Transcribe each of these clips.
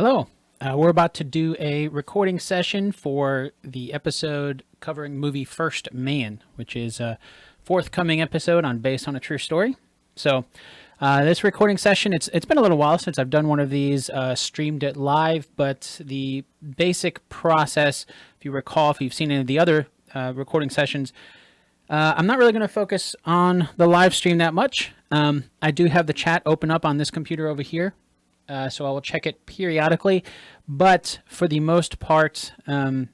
Hello. We're about to do a recording session for the episode covering movie First Man, which is a forthcoming episode based on a true story. So this recording session, it's been a little while since I've done one of these, streamed it live, but the basic process, if you recall, if you've seen any of the other recording sessions, I'm not really going to focus on the live stream that much. I do have the chat open up on this computer over here. So I will check it periodically, but for the most part, I'm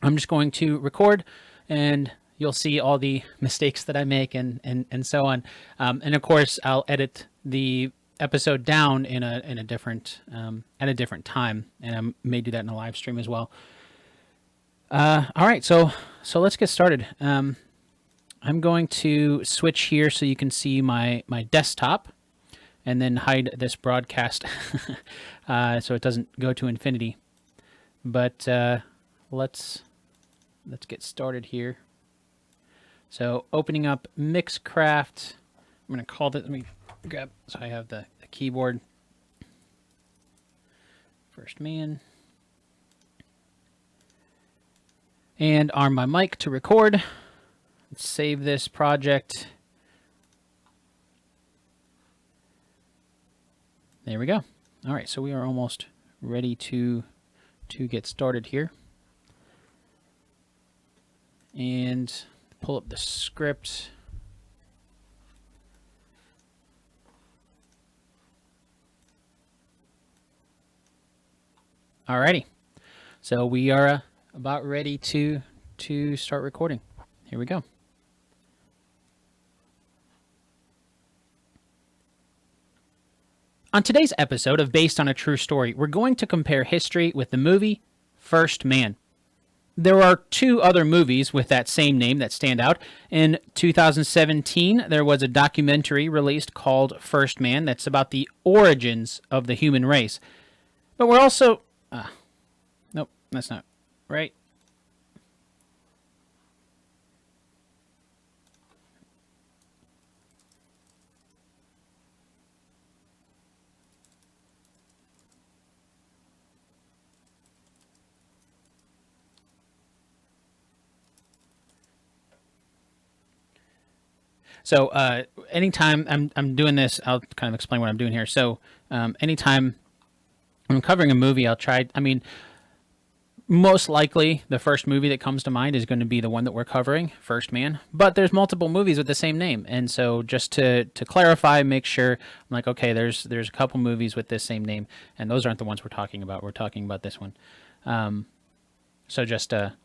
just going to record, and you'll see all the mistakes that I make and so on. And of course, I'll edit the episode down in a different at a different time, and I may do that in a live stream as well. All right, so let's get started. I'm going to switch here so you can see my desktop, and then hide this broadcast so it doesn't go to infinity. But let's get started here. So opening up Mixcraft, I'm going to call it, let me grab, so I have the keyboard. First Man. And arm my mic to record. Let's save this project. There we go. All right, so we are almost ready to get started here. And pull up the script. All righty. So we are about ready to start recording. Here we go. On today's episode of Based on a True Story, we're going to compare history with the movie First Man. There are two other movies with that same name that stand out. In 2017, there was a documentary released called First Man that's about the origins of the human race. But we're also... nope, that's not right. So anytime I'm doing this, I'll kind of explain what I'm doing here. So anytime I'm covering a movie, I'll try, most likely the first movie that comes to mind is going to be the one that we're covering, First Man. But there's multiple movies with the same name. And so just to clarify, make sure, I'm like, okay, there's a couple movies with this same name, and those aren't the ones we're talking about. We're talking about this one. So just, I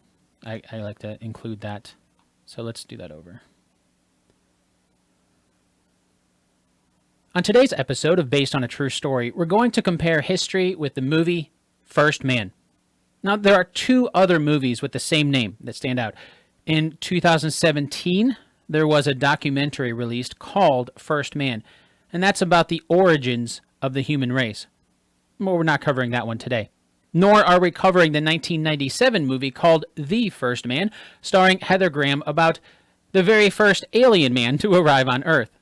like to include that. So let's do that over. On today's episode of Based on a True Story, we're going to compare history with the movie First Man. Now, there are two other movies with the same name that stand out. In 2017, there was a documentary released called First Man, and that's about the origins of the human race. Well, we're not covering that one today. Nor are we covering the 1997 movie called The First Man, starring Heather Graham, about the very first alien man to arrive on Earth.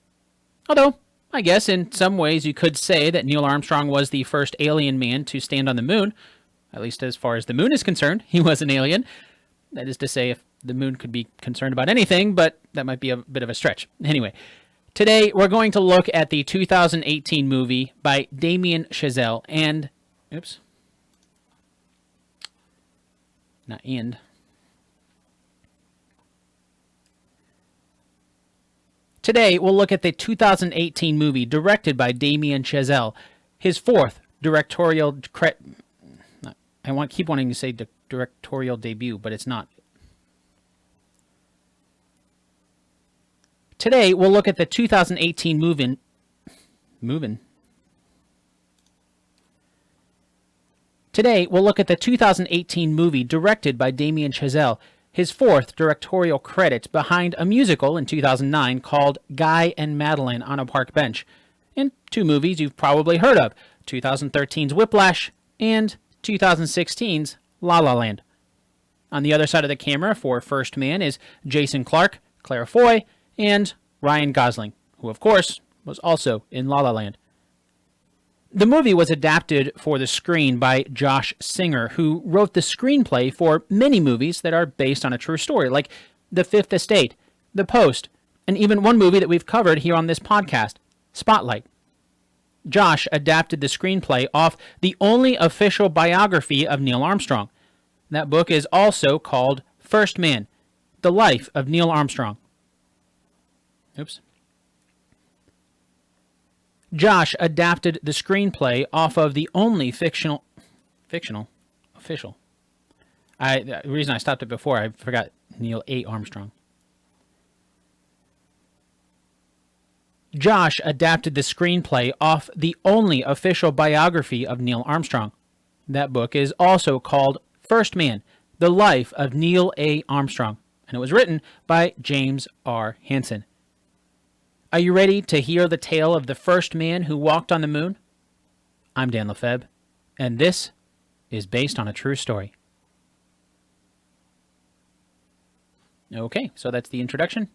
Although, I guess in some ways you could say that Neil Armstrong was the first alien man to stand on the moon. At least as far as the moon is concerned, he was an alien. That is to say, if the moon could be concerned about anything, but that might be a bit of a stretch. Anyway, today we're going to look at the 2018 movie by Damien Chazelle and... Oops. Not and. Today, we'll look at the 2018 movie directed by Damien Chazelle, his fourth directorial keep wanting to say directorial debut, but it's not. Today, we'll look at the 2018 Today, we'll look at the 2018 movie directed by Damien Chazelle, his fourth directorial credit behind a musical in 2009 called Guy and Madeline on a Park Bench, and two movies you've probably heard of, 2013's Whiplash and 2016's La La Land. On the other side of the camera for First Man is Jason Clarke, Claire Foy, and Ryan Gosling, who of course was also in La La Land. The movie was adapted for the screen by Josh Singer, who wrote the screenplay for many movies that are based on a true story, like The Fifth Estate, The Post, and even one movie that we've covered here on this podcast, Spotlight. Josh adapted the screenplay off the only official biography of Neil Armstrong. That book is also called First Man, The Life of Neil Armstrong. Oops. Josh adapted the screenplay off of the only official. The reason I stopped it before, I forgot Neil A. Armstrong. Josh adapted the screenplay off the only official biography of Neil Armstrong. That book is also called First Man, The Life of Neil A. Armstrong, and it was written by James R. Hansen. Are you ready to hear the tale of the first man who walked on the moon? I'm Dan Lefebvre, and this is based on a true story. Okay, so that's the introduction.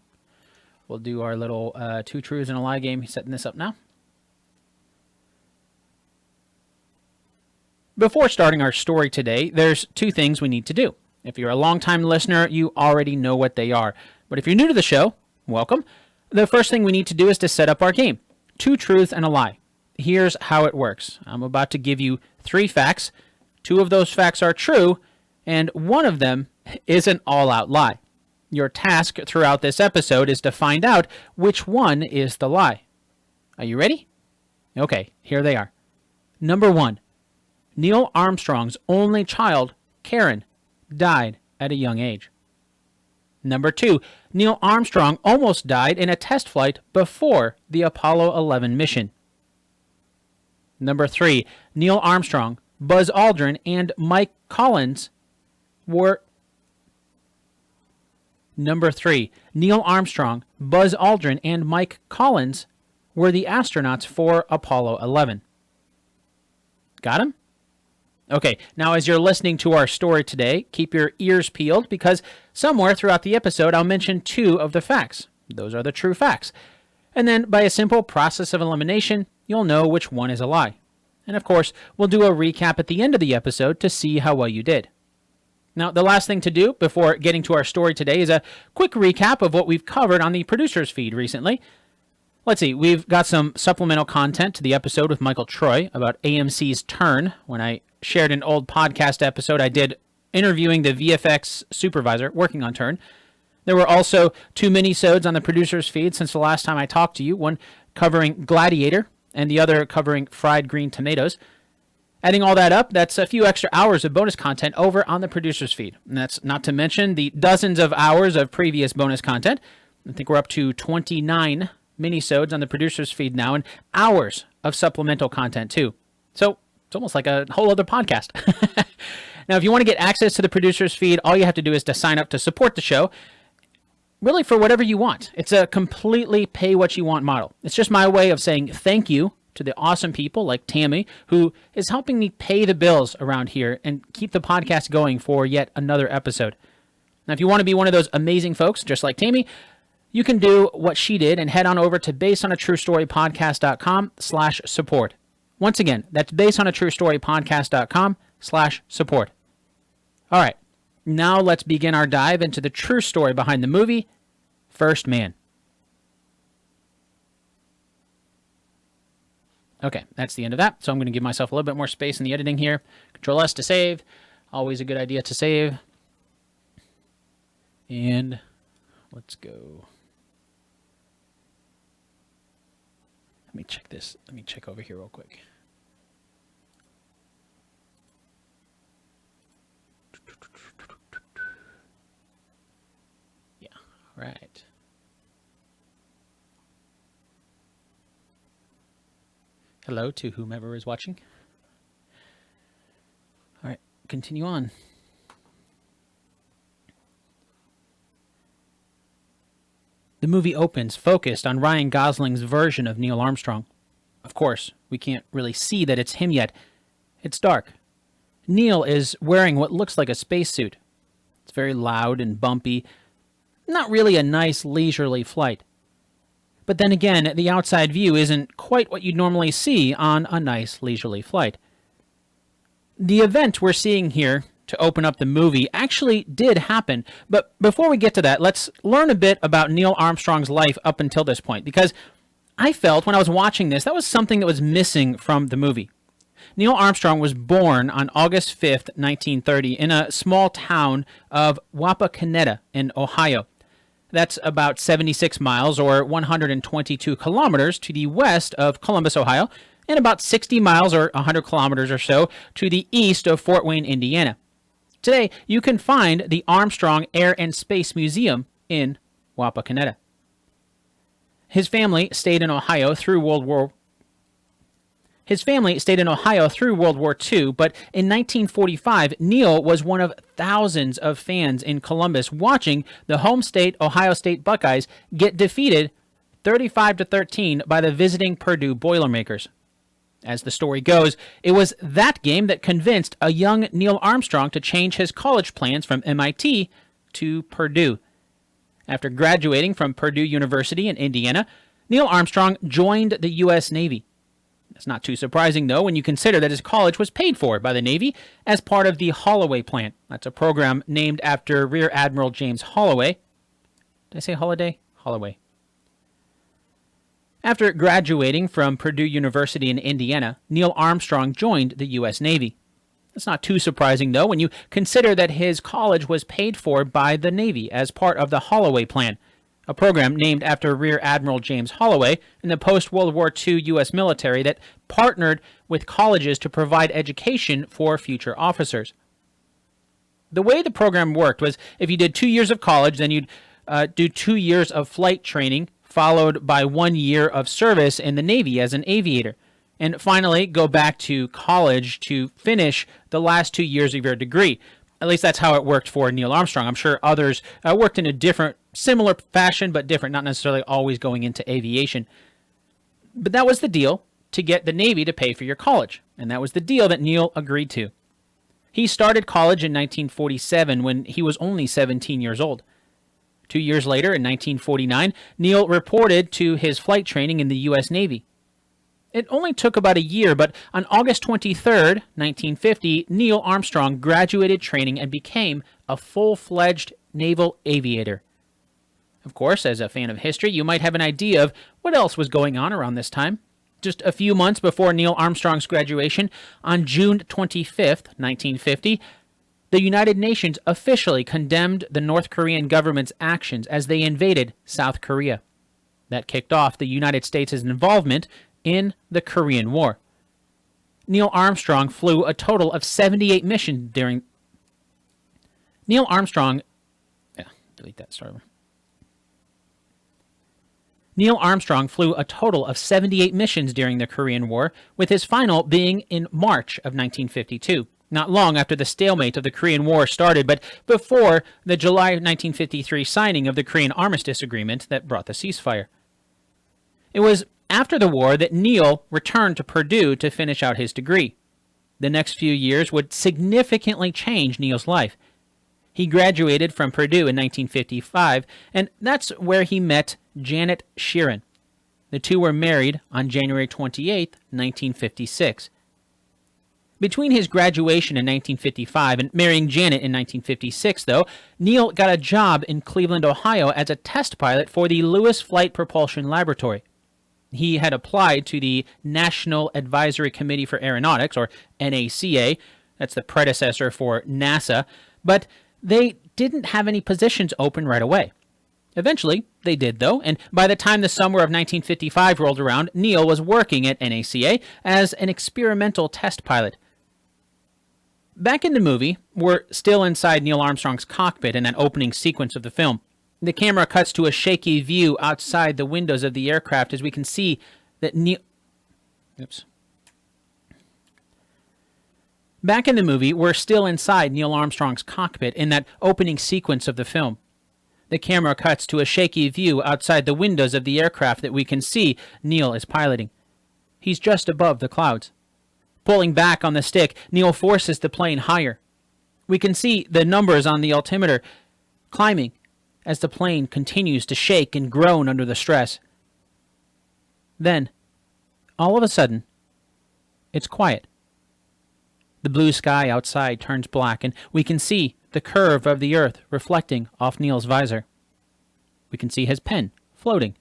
We'll do our little two truths and a lie game, setting this up now. Before starting our story today, there's two things we need to do. If you're a longtime listener, you already know what they are. But if you're new to the show, welcome. The first thing we need to do is to set up our game. Two truths and a lie. Here's how it works. I'm about to give you 3 facts. 2 of those facts are true, and one of them is an all-out lie. Your task throughout this episode is to find out which one is the lie. Are you ready? Okay, here they are. Number 1. Neil Armstrong's only child, Karen, died at a young age. Number 2, Neil Armstrong almost died in a test flight before the Apollo 11 mission. Number 3, Neil Armstrong, Buzz Aldrin, and Mike Collins were... Number 3, Neil Armstrong, Buzz Aldrin, and Mike Collins were the astronauts for Apollo 11. Got him? Okay, now as you're listening to our story today, keep your ears peeled because somewhere throughout the episode I'll mention 2 of the facts. Those are the true facts. And then by a simple process of elimination, you'll know which one is a lie. And of course, we'll do a recap at the end of the episode to see how well you did. Now, the last thing to do before getting to our story today is a quick recap of what we've covered on the producer's feed recently. Let's see, we've got some supplemental content to the episode with Michael Troy about AMC's Turn. When I shared an old podcast episode I did interviewing the VFX supervisor working on Turn. There were also 2 mini-sodes on the producer's feed since the last time I talked to you, one covering Gladiator and the other covering Fried Green Tomatoes. Adding all that up, that's a few extra hours of bonus content over on the producer's feed. And that's not to mention the dozens of hours of previous bonus content. I think we're up to 29 mini-sodes on the producer's feed now and hours of supplemental content too. So it's almost like a whole other podcast. Now, if you want to get access to the producer's feed, all you have to do is to sign up to support the show, really for whatever you want. It's a completely pay-what-you-want model. It's just my way of saying thank you to the awesome people like Tammy, who is helping me pay the bills around here and keep the podcast going for yet another episode. Now, if you want to be one of those amazing folks, just like Tammy, you can do what she did and head on over to basedonatruestorypodcast.com/support. Once again, that's basedonatruestorypodcast.com/support. All right, now let's begin our dive into the true story behind the movie, First Man. Okay, that's the end of that. So I'm going to give myself a little bit more space in the editing here. Control-S to save. Always a good idea to save. And let's go. Let me check this. Let me check over here real quick. Yeah, all right. Hello to whomever is watching. All right, continue on. The movie opens focused on Ryan Gosling's version of Neil Armstrong. Of course, we can't really see that it's him yet. It's dark. Neil is wearing what looks like a spacesuit. It's very loud and bumpy. Not really a nice leisurely flight. But then again, the outside view isn't quite what you'd normally see on a nice leisurely flight. The event we're seeing here to open up the movie actually did happen, but before we get to that, let's learn a bit about Neil Armstrong's life up until this point, because I felt when I was watching this, that was something that was missing from the movie. Neil Armstrong was born on August 5th, 1930, in a small town of Wapakoneta in Ohio. That's about 76 miles or 122 kilometers to the west of Columbus, Ohio, and about 60 miles or 100 kilometers or so to the east of Fort Wayne, Indiana. Today, you can find the Armstrong Air and Space Museum in Wapakoneta. His family stayed in Ohio through World War II, but in 1945, Neil was one of thousands of fans in Columbus watching the home state Ohio State Buckeyes get defeated 35-13 by the visiting Purdue Boilermakers. As the story goes, it was that game that convinced a young Neil Armstrong to change his college plans from MIT to Purdue. After graduating from Purdue University in Indiana, Neil Armstrong joined the U.S. Navy. It's not too surprising, though, when you consider that his college was paid for by the Navy as part of the Holloway Plan. That's a program named after Rear Admiral James Holloway. Did I say Holiday? Holloway. After graduating from Purdue University in Indiana, Neil Armstrong joined the U.S. Navy. It's not too surprising, though, when you consider that his college was paid for by the Navy as part of the Holloway Plan, a program named after Rear Admiral James Holloway in the post-World War II U.S. military that partnered with colleges to provide education for future officers. The way the program worked was if you did 2 years of college, then you'd do 2 years of flight training, followed by 1 year of service in the Navy as an aviator, and finally go back to college to finish the last 2 years of your degree. At least that's how it worked for Neil Armstrong. I'm sure others worked in a different, similar fashion, but different, not necessarily always going into aviation. But that was the deal, to get the Navy to pay for your college, and that was the deal that Neil agreed to. He started college in 1947 when he was only 17 years old. 2 years later, in 1949, Neil reported to his flight training in the U.S. Navy. It only took about a year, but on August 23, 1950, Neil Armstrong graduated training and became a full-fledged naval aviator. Of course, as a fan of history, you might have an idea of what else was going on around this time. Just a few months before Neil Armstrong's graduation, on June 25, 1950, the United Nations officially condemned the North Korean government's actions as they invaded South Korea. That kicked off the United States' involvement in the Korean War. Neil Armstrong flew a total of 78 missions during... Neil Armstrong flew a total of 78 missions during the Korean War, with his final being in March of 1952. Not long after the stalemate of the Korean War started, but before the July 1953 signing of the Korean Armistice Agreement that brought the ceasefire. It was after the war that Neil returned to Purdue to finish out his degree. The next few years would significantly change Neil's life. He graduated from Purdue in 1955, and that's where he met Janet Sheeran. The two were married on January 28, 1956. Between his graduation in 1955 and marrying Janet in 1956, though, Neil got a job in Cleveland, Ohio as a test pilot for the Lewis Flight Propulsion Laboratory. He had applied to the National Advisory Committee for Aeronautics, or NACA, that's the predecessor for NASA, but they didn't have any positions open right away. Eventually, they did, though, and by the time the summer of 1955 rolled around, Neil was working at NACA as an experimental test pilot. Back in the movie, we're still inside Neil Armstrong's cockpit in that opening sequence of the film. The camera cuts to a shaky view outside the windows of the aircraft as we can see that Back in the movie, we're still inside Neil Armstrong's cockpit in that opening sequence of the film. The camera cuts to a shaky view outside the windows of the aircraft that we can see Neil is piloting. He's just above the clouds. Pulling back on the stick, Neil forces the plane higher. We can see the numbers on the altimeter climbing as the plane continues to shake and groan under the stress. Then, all of a sudden, it's quiet. The blue sky outside turns black, and we can see the curve of the earth reflecting off Neil's visor. We can see his pen floating.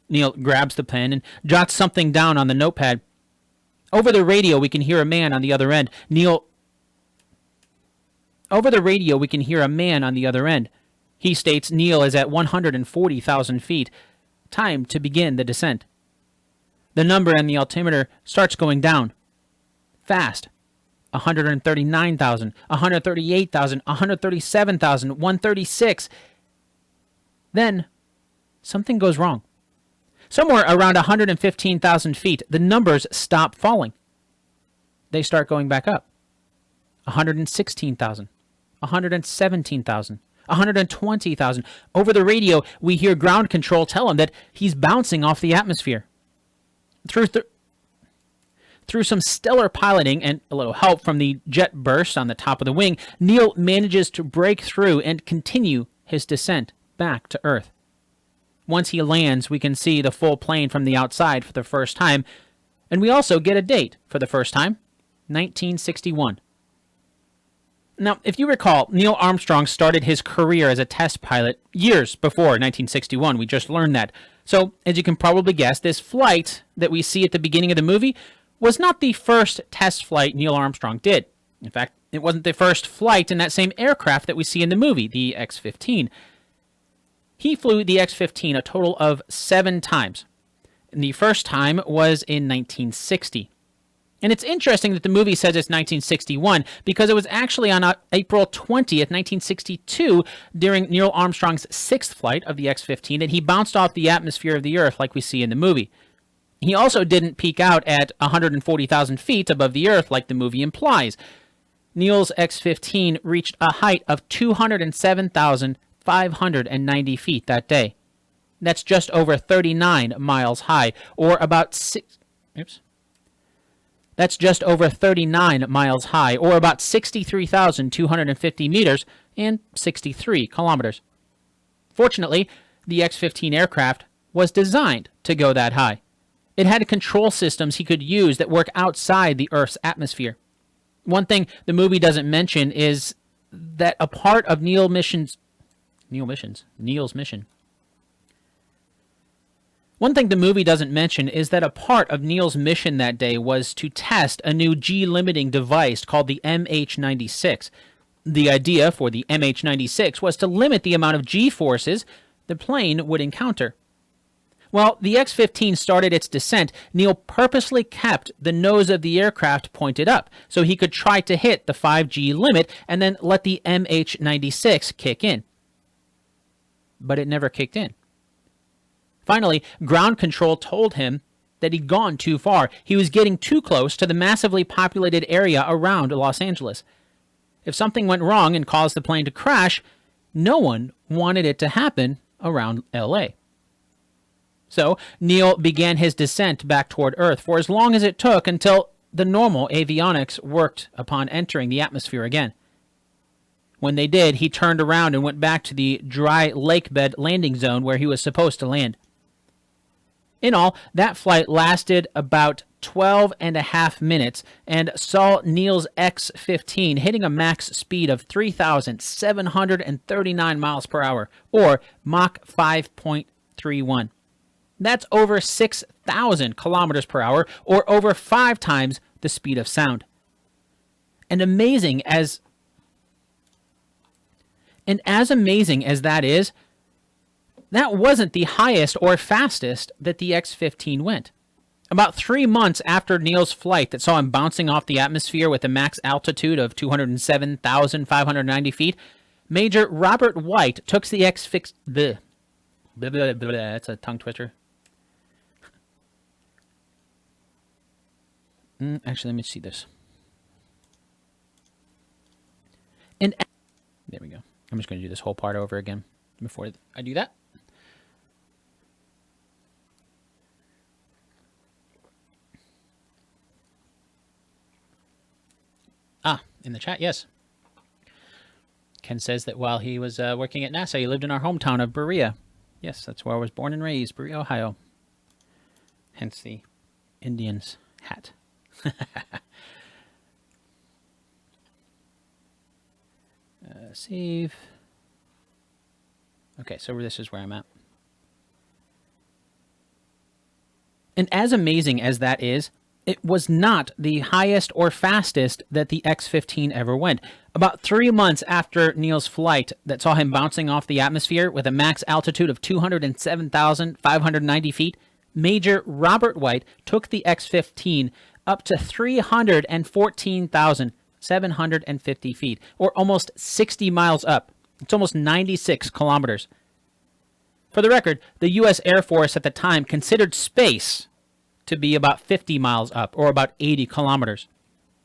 Neil grabs the pen and jots something down on the notepad. Over the radio, we can hear a man on the other end. Over the radio, we can hear a man on the other end. He states Neil is at 140,000 feet. Time to begin the descent. The number on the altimeter starts going down. Fast. 139,000, 138,000, 137,000, 136. Then, something goes wrong. Somewhere around 115,000 feet, the numbers stop falling. They start going back up. 116,000, 117,000, 120,000. Over the radio, we hear ground control tell him that he's bouncing off the atmosphere. Through some stellar piloting and a little help from the jet burst on the top of the wing, Neil manages to break through and continue his descent back to Earth. Once he lands, we can see the full plane from the outside for the first time, and we also get a date for the first time, 1961. Now, if you recall, Neil Armstrong started his career as a test pilot years before 1961. We just learned that. So, as you can probably guess, this flight that we see at the beginning of the movie was not the first test flight Neil Armstrong did. In fact, it wasn't the first flight in that same aircraft that we see in the movie, the X-15. He flew the X-15 a total of 7 times. And the first time was in 1960. And it's interesting that the movie says it's 1961 because it was actually on April 20th, 1962, during Neil Armstrong's 6th flight of the X-15 that he bounced off the atmosphere of the Earth like we see in the movie. He also didn't peak out at 140,000 feet above the Earth like the movie implies. Neil's X-15 reached a height of 207,590 feet that day. That's just over 39 miles high, or about That's just over 39 miles high, or about 63,250 meters and 63 kilometers. Fortunately, the X-15 aircraft was designed to go that high. It had control systems he could use that work outside the Earth's atmosphere. One thing the movie doesn't mention is that a part of Neil's mission. One thing the movie doesn't mention is that a part of Neil's mission that day was to test a new G-limiting device called the MH-96. The idea for the MH-96 was to limit the amount of G-forces the plane would encounter. While the X-15 started its descent, Neil purposely kept the nose of the aircraft pointed up so he could try to hit the 5G limit and then let the MH-96 kick in. But it never kicked in. Finally, ground control told him that he'd gone too far. He was getting too close to the massively populated area around Los Angeles. If something went wrong and caused the plane to crash, no one wanted it to happen around LA. So, Neil began his descent back toward Earth for as long as it took until the normal avionics worked upon entering the atmosphere again. When they did, he turned around and went back to the dry lakebed landing zone where he was supposed to land. In all, that flight lasted about 12 and a half minutes and saw Neil's X-15 hitting a max speed of 3,739 miles per hour, or Mach 5.31. That's over 6,000 kilometers per hour, or over 5 times the speed of sound. And as amazing as that is, that wasn't the highest or fastest that the X-15 went. About 3 months after Neil's flight that saw him bouncing off the atmosphere with a max altitude of 207,590 feet, Major Robert White took the X-15... That's a tongue twister. Actually, let me see this. And there we go. I'm just going to do this whole part over again before I do that. In the chat, yes. Ken says that while he was working at NASA, he lived in our hometown of Berea. Yes, that's where I was born and raised, Berea, Ohio. hence the Indian's hat. Save. Okay, so this is where I'm at. And as amazing as that is, it was not the highest or fastest that the X-15 ever went. About 3 months after Neil's flight that saw him bouncing off the atmosphere with a max altitude of 207,590 feet, Major Robert White took the X-15 up to 314,750 feet, or almost 60 miles up. It's almost 96 kilometers. For the record, the U.S. Air Force at the time considered space to be about 50 miles up, or about 80 kilometers.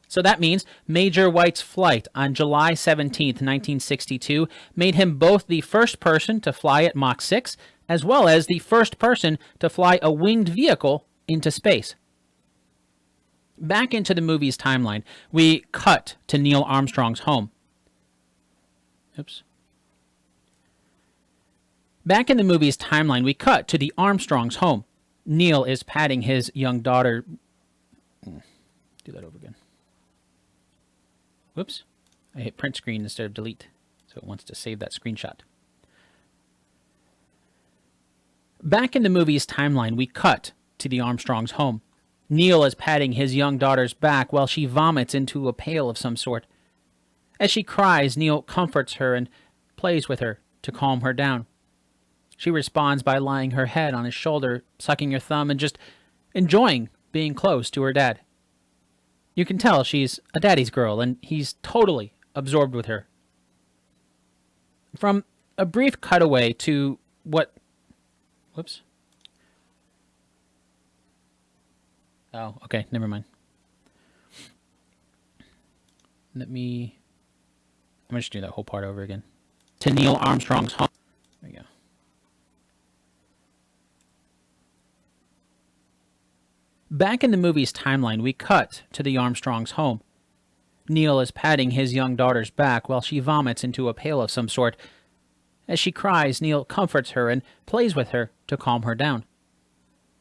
So that means Major White's flight on July 17, 1962, made him both the first person to fly at Mach 6, as well as the first person to fly a winged vehicle into space. Back into the movie's timeline, we cut to Neil Armstrong's home. Oops. Back in the movie's timeline, we cut to the Armstrongs' home. Neil is patting his young daughter. Do that over again. Whoops. I hit print screen instead of delete, so it wants to save that screenshot. Back in the movie's timeline, we cut to the Armstrongs' home. Neil is patting his young daughter's back while she vomits into a pail of some sort. As she cries, Neil comforts her and plays with her to calm her down. She responds by lying her head on his shoulder, sucking her thumb, and just enjoying being close to her dad. You can tell she's a daddy's girl, and he's totally absorbed with her. From a brief cutaway to what... Whoops. Oh, okay, never mind. I'm going to just do that whole part over again. To Neil Armstrong's home. There we go. Back in the movie's timeline, we cut to the Armstrongs' home. Neil is patting his young daughter's back while she vomits into a pail of some sort. As she cries, Neil comforts her and plays with her to calm her down.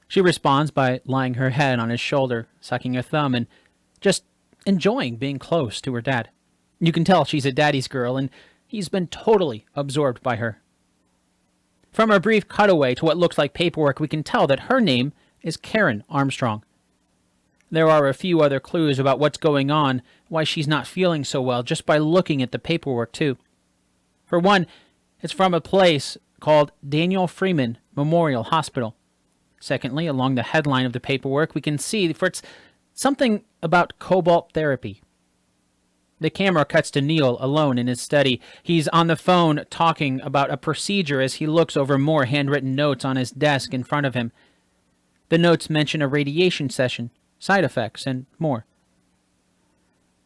She responds by lying her head on his shoulder, sucking her thumb, and just enjoying being close to her dad. You can tell she's a daddy's girl, and he's been totally absorbed by her. From our brief cutaway to what looks like paperwork, we can tell that her name is Karen Armstrong. There are a few other clues about what's going on, why she's not feeling so well, just by looking at the paperwork, too. For one, it's from a place called Daniel Freeman Memorial Hospital. Secondly, along the headline of the paperwork, we can see for it's something about cobalt therapy. The camera cuts to Neil alone in his study. He's on the phone talking about a procedure as he looks over more handwritten notes on his desk in front of him. The notes mention a radiation session, side effects, and more.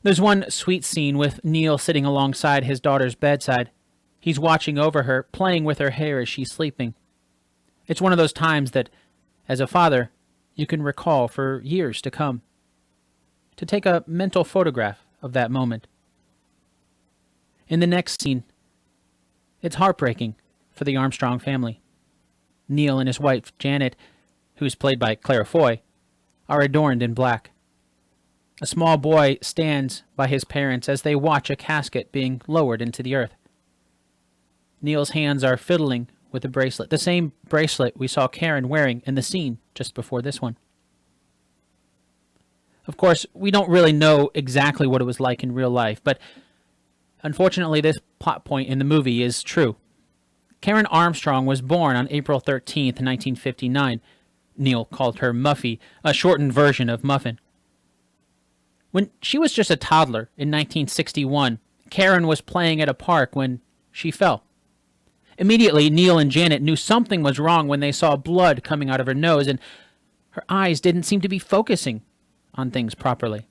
There's one sweet scene with Neil sitting alongside his daughter's bedside. He's watching over her, playing with her hair as she's sleeping. It's one of those times that, as a father, you can recall for years to come. To take a mental photograph of that moment. In the next scene, it's heartbreaking for the Armstrong family. Neil and his wife, Janet, who's played by Claire Foy, are adorned in black. A small boy stands by his parents as they watch a casket being lowered into the earth. Neil's hands are fiddling with a bracelet, the same bracelet we saw Karen wearing in the scene just before this one. Of course, we don't really know exactly what it was like in real life, but unfortunately this plot point in the movie is true. Karen Armstrong was born on April 13th, 1959. Neil called her Muffy, a shortened version of Muffin. When she was just a toddler in 1961, Karen was playing at a park when she fell. Immediately, Neil and Janet knew something was wrong when they saw blood coming out of her nose, and her eyes didn't seem to be focusing on things properly.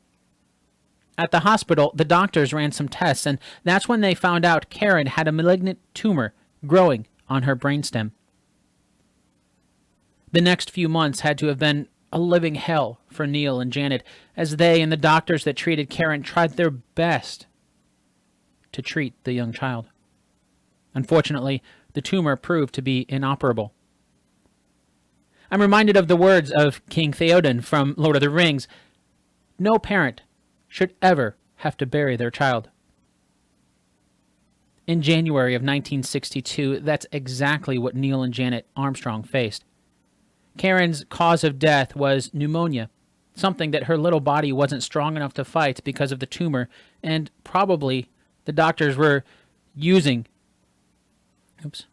At the hospital, the doctors ran some tests, and that's when they found out Karen had a malignant tumor growing on her brainstem. The next few months had to have been a living hell for Neil and Janet, as they and the doctors that treated Karen tried their best to treat the young child. Unfortunately, the tumor proved to be inoperable. I'm reminded of the words of King Theoden from Lord of the Rings. No parent should ever have to bury their child. In January of 1962, that's exactly what Neil and Janet Armstrong faced. Karen's cause of death was pneumonia, something that her little body wasn't strong enough to fight because of the tumor, and probably the doctors were using treatments.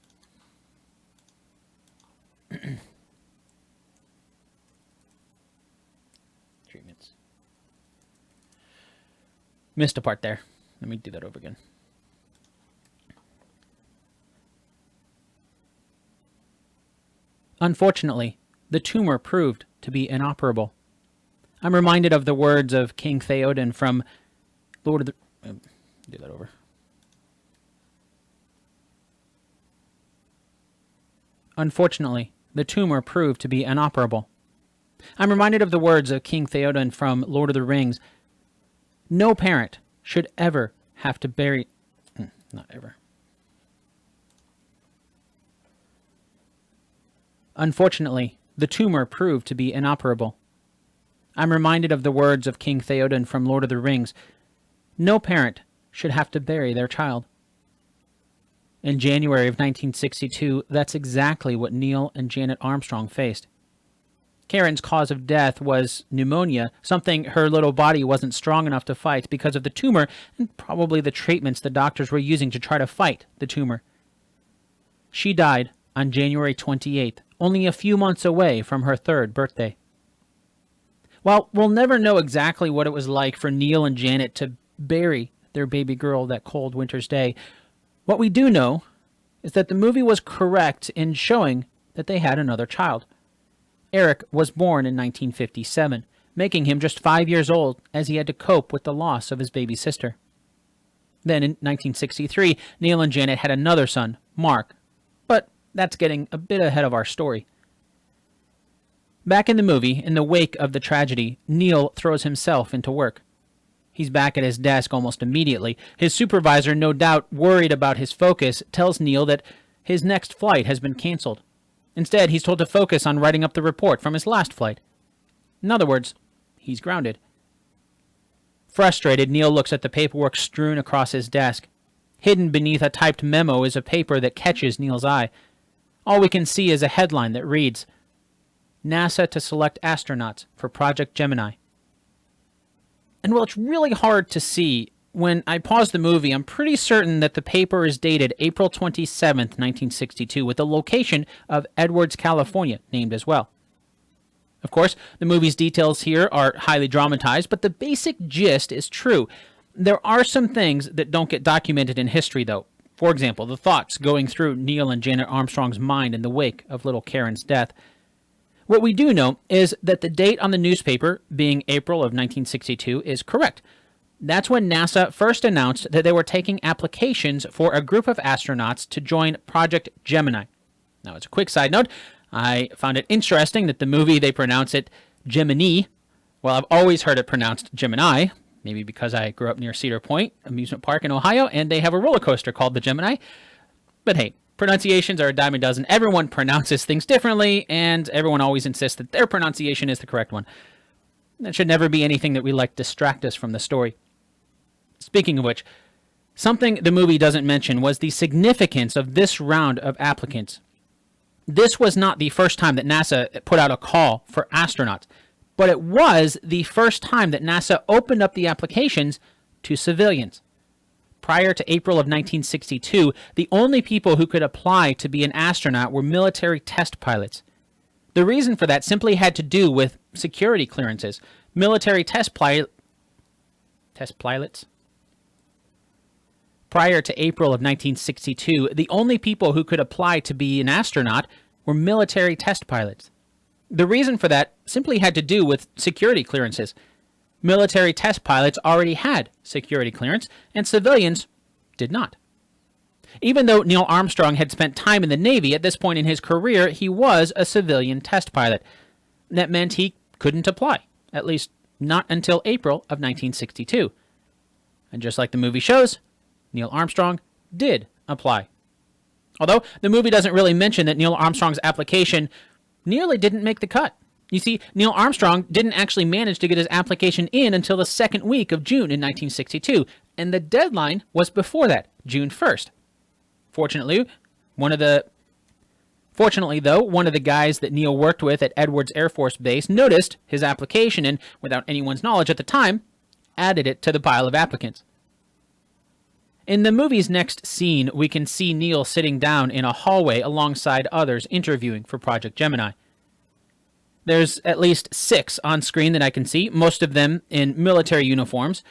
Missed a part there. Let me do that over again. Unfortunately, the tumor proved to be inoperable. I'm reminded of the words of King Theoden from Lord of the... do that over. Unfortunately, the tumor proved to be inoperable. I'm reminded of the words of King Theoden from Lord of the Rings. No parent should ever have to bury... Not ever. Unfortunately, the tumor proved to be inoperable. I'm reminded of the words of King Theoden from Lord of the Rings. No parent should have to bury their child. In January of 1962, that's exactly what Neil and Janet Armstrong faced. Karen's cause of death was pneumonia, something her little body wasn't strong enough to fight because of the tumor and probably the treatments the doctors were using to try to fight the tumor. She died on January 28th, only a few months away from her 3rd birthday. While we'll never know exactly what it was like for Neil and Janet to bury their baby girl that cold winter's day, what we do know is that the movie was correct in showing that they had another child. Eric was born in 1957, making him just 5 years old as he had to cope with the loss of his baby sister. Then in 1963, Neil and Janet had another son, Mark, but that's getting a bit ahead of our story. Back in the movie, in the wake of the tragedy, Neil throws himself into work. He's back at his desk almost immediately. His supervisor, no doubt worried about his focus, tells Neil that his next flight has been canceled. Instead, he's told to focus on writing up the report from his last flight. In other words, he's grounded. Frustrated, Neil looks at the paperwork strewn across his desk. Hidden beneath a typed memo is a paper that catches Neil's eye. All we can see is a headline that reads, NASA to select astronauts for Project Gemini. And while it's really hard to see, when I pause the movie, I'm pretty certain that the paper is dated April 27th, 1962, with the location of Edwards, California, named as well. Of course, the movie's details here are highly dramatized, but the basic gist is true. There are some things that don't get documented in history, though. For example, the thoughts going through Neil and Janet Armstrong's mind in the wake of little Karen's death. What we do know is that the date on the newspaper, being April of 1962, is correct. That's when NASA first announced that they were taking applications for a group of astronauts to join Project Gemini. Now, as a quick side note, I found it interesting that the movie they pronounce it Gemini. Well, I've always heard it pronounced Gemini, maybe because I grew up near Cedar Point Amusement Park in Ohio, and they have a roller coaster called the Gemini. But hey, pronunciations are a dime a dozen. Everyone pronounces things differently, and everyone always insists that their pronunciation is the correct one. That should never be anything that we let distract us from the story. Speaking of which, something the movie doesn't mention was the significance of this round of applicants. This was not the first time that NASA put out a call for astronauts, but it was the first time that NASA opened up the applications to civilians. Prior to April of 1962, the only people who could apply to be an astronaut were military test pilots. The reason for that simply had to do with security clearances. Military test pilots? Prior to April of 1962, the only people who could apply to be an astronaut were military test pilots. The reason for that simply had to do with security clearances. Military test pilots already had security clearance, and civilians did not. Even though Neil Armstrong had spent time in the Navy, at this point in his career, he was a civilian test pilot. That meant he couldn't apply, at least not until April of 1962. And just like the movie shows, Neil Armstrong did apply. Although the movie doesn't really mention that Neil Armstrong's application nearly didn't make the cut. You see, Neil Armstrong didn't actually manage to get his application in until the second week of June in 1962, and the deadline was before that, June 1st. Fortunately, though, one of the guys that Neil worked with at Edwards Air Force Base noticed his application and, without anyone's knowledge at the time, added it to the pile of applicants. In the movie's next scene, we can see Neil sitting down in a hallway alongside others interviewing for Project Gemini. There's at least 6 on screen that I can see, most of them in military uniforms,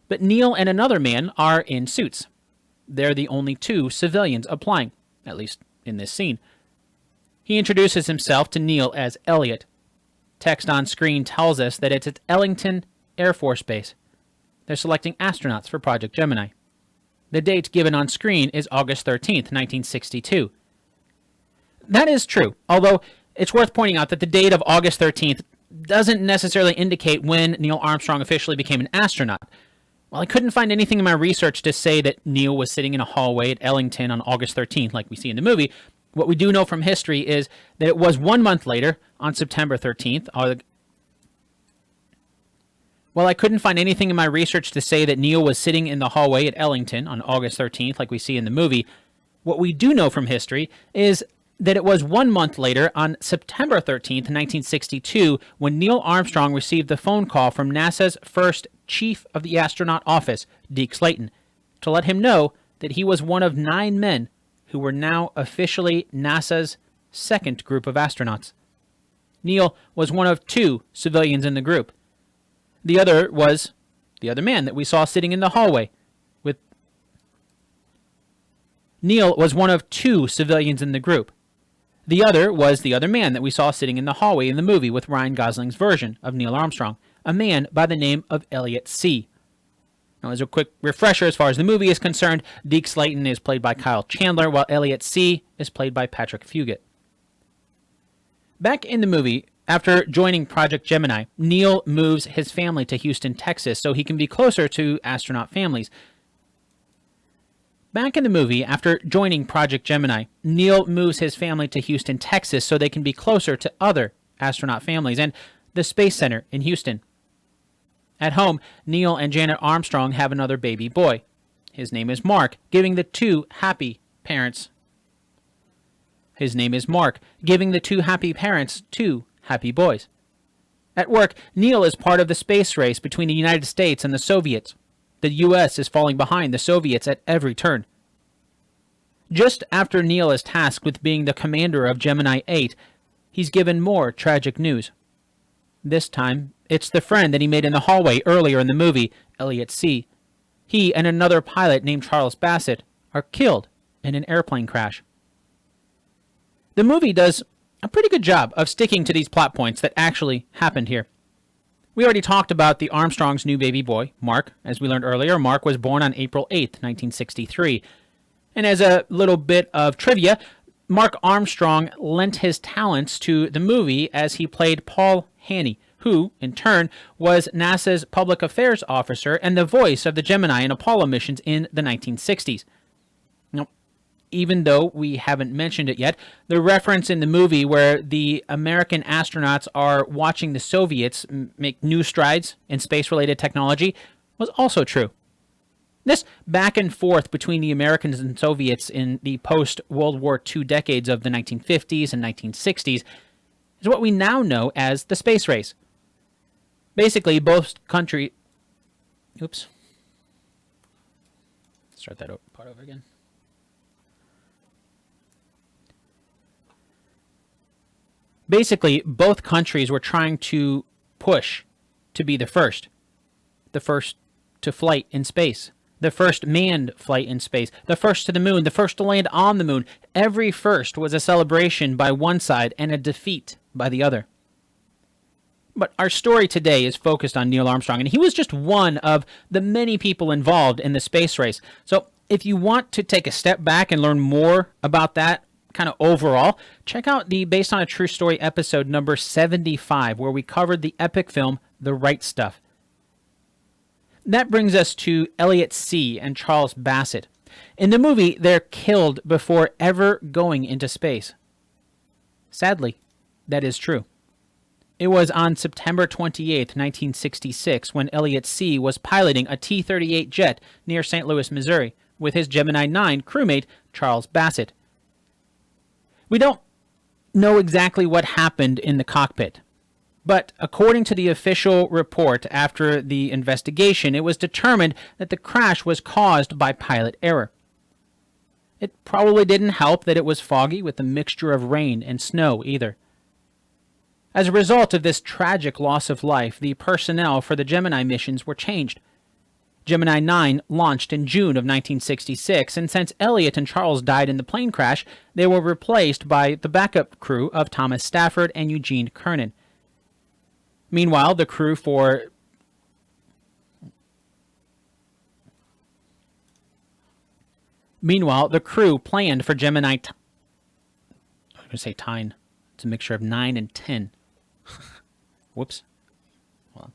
but Neil and another man are in suits. They're the only 2 civilians applying, at least in this scene. He introduces himself to Neil as Elliot. Text on screen tells us that it's at Ellington Air Force Base. They're selecting astronauts for Project Gemini. The date given on screen is August 13th, 1962. That is true, although it's worth pointing out that the date of August 13th doesn't necessarily indicate when Neil Armstrong officially became an astronaut. While I couldn't find anything in my research to say that Neil was sitting in a hallway at Ellington on August 13th, like we see in the movie, what we do know from history is that it was 1 month later, on September 13th. While I couldn't find anything in my research to say that Neil was sitting in the hallway at Ellington on August 13th, like we see in the movie, what we do know from history is that it was 1 month later, on September 13th, 1962, when Neil Armstrong received the phone call from NASA's first Chief of the Astronaut Office, Deke Slayton, to let him know that he was one of 9 men who were now officially NASA's second group of astronauts. Neil was one of 2 civilians in the group. The other was the other man that we saw sitting in the hallway with... Neil was one of 2 civilians in the group. The other was the other man that we saw sitting in the hallway in the movie with Ryan Gosling's version of Neil Armstrong, a man by the name of Elliot See. Now, as a quick refresher, as far as the movie is concerned, Deke Slayton is played by Kyle Chandler, while Elliot See is played by Patrick Fugit. Back in the movie, after joining Project Gemini, Neil moves his family to Houston, Texas, so he can be closer to astronaut families. Back in the movie, after joining Project Gemini, Neil moves his family to Houston, Texas, so they can be closer to other astronaut families and the Space Center in Houston. At home, Neil and Janet Armstrong have another baby boy. His name is Mark, giving the 2 happy parents 2 happy boys. At work, Neil is part of the space race between the United States and the Soviets. The U.S. is falling behind the Soviets at every turn. Just after Neil is tasked with being the commander of Gemini 8, he's given more tragic news. This time, it's the friend that he made in the hallway earlier in the movie, Elliot See. He and another pilot named Charles Bassett are killed in an airplane crash. The movie does a pretty good job of sticking to these plot points that actually happened here. We already talked about the Armstrong's new baby boy, Mark. As we learned earlier, Mark was born on April 8th, 1963. And as a little bit of trivia, Mark Armstrong lent his talents to the movie as he played Paul Haney, who, in turn, was NASA's public affairs officer and the voice of the Gemini and Apollo missions in the 1960s. Now, even though we haven't mentioned it yet, the reference in the movie where the American astronauts are watching the Soviets make new strides in space-related technology was also true. This back and forth between the Americans and Soviets in the post-World War II decades of the 1950s and 1960s is what we now know as the space race. Basically, both countries... Oops. Start that part over again. Basically, both countries were trying to push to be the first to flight in space, the first manned flight in space, the first to the moon, the first to land on the moon. Every first was a celebration by one side and a defeat by the other. But our story today is focused on Neil Armstrong, and he was just one of the many people involved in the space race. So if you want to take a step back and learn more about that kind of overall, check out the Based on a True Story episode number 75, where we covered the epic film The Right Stuff. That brings us to Elliot See and Charles Bassett. In the movie, they're killed before ever going into space. Sadly, That is true. It was on September 28, 1966, when Elliot See was piloting a T-38 jet near St. Louis, Missouri, with his Gemini 9 crewmate, Charles Bassett. We don't know exactly what happened in the cockpit, but according to the official report after the investigation, it was determined that the crash was caused by pilot error. It probably didn't help that it was foggy with a mixture of rain and snow either. As a result of this tragic loss of life, the personnel for the Gemini missions were changed. Gemini 9 launched in June of 1966, and since Elliot and Charles died in the plane crash, they were replaced by the backup crew of Thomas Stafford and Eugene Cernan. Meanwhile, the crew planned for Gemini... I'm going to say Tyne. It's a mixture of 9 and 10. Whoops. Hold on.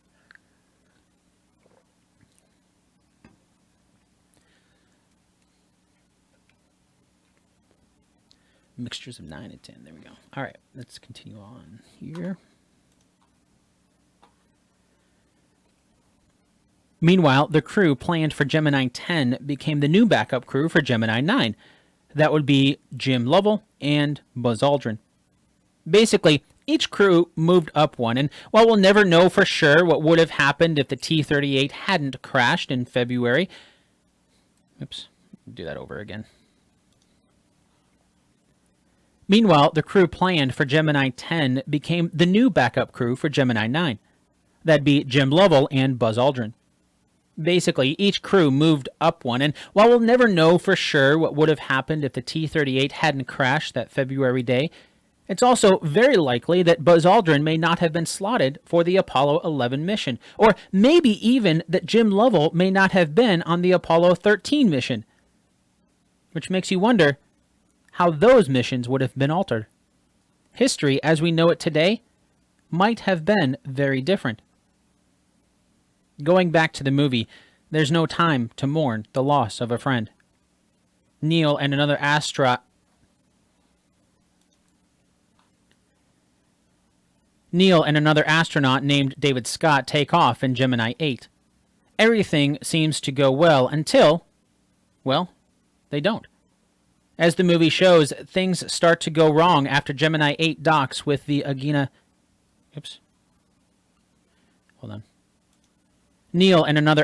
Mixtures of 9 and 10. There we go. All right, let's continue on here. Meanwhile, the crew planned for Gemini 10 became the new backup crew for Gemini 9. That would be Jim Lovell and Buzz Aldrin. Basically, each crew moved up one, and while we'll never know for sure what would have happened if the T-38 hadn't crashed in February... Oops, do that over again. Meanwhile, the crew planned for Gemini 10 became the new backup crew for Gemini 9. That'd be Jim Lovell and Buzz Aldrin. Basically, each crew moved up one, and while we'll never know for sure what would have happened if the T-38 hadn't crashed that February day, it's also very likely that Buzz Aldrin may not have been slotted for the Apollo 11 mission, or maybe even that Jim Lovell may not have been on the Apollo 13 mission. Which makes you wonder how those missions would have been altered. History, as we know it today, might have been very different. Going back to the movie, there's no time to mourn the loss of a friend. Neil and another astronaut named David Scott take off in Gemini 8. Everything seems to go well until, well, they don't. As the movie shows, things start to go wrong after Gemini 8 docks with the Agena... Oops. Hold on. Neil and another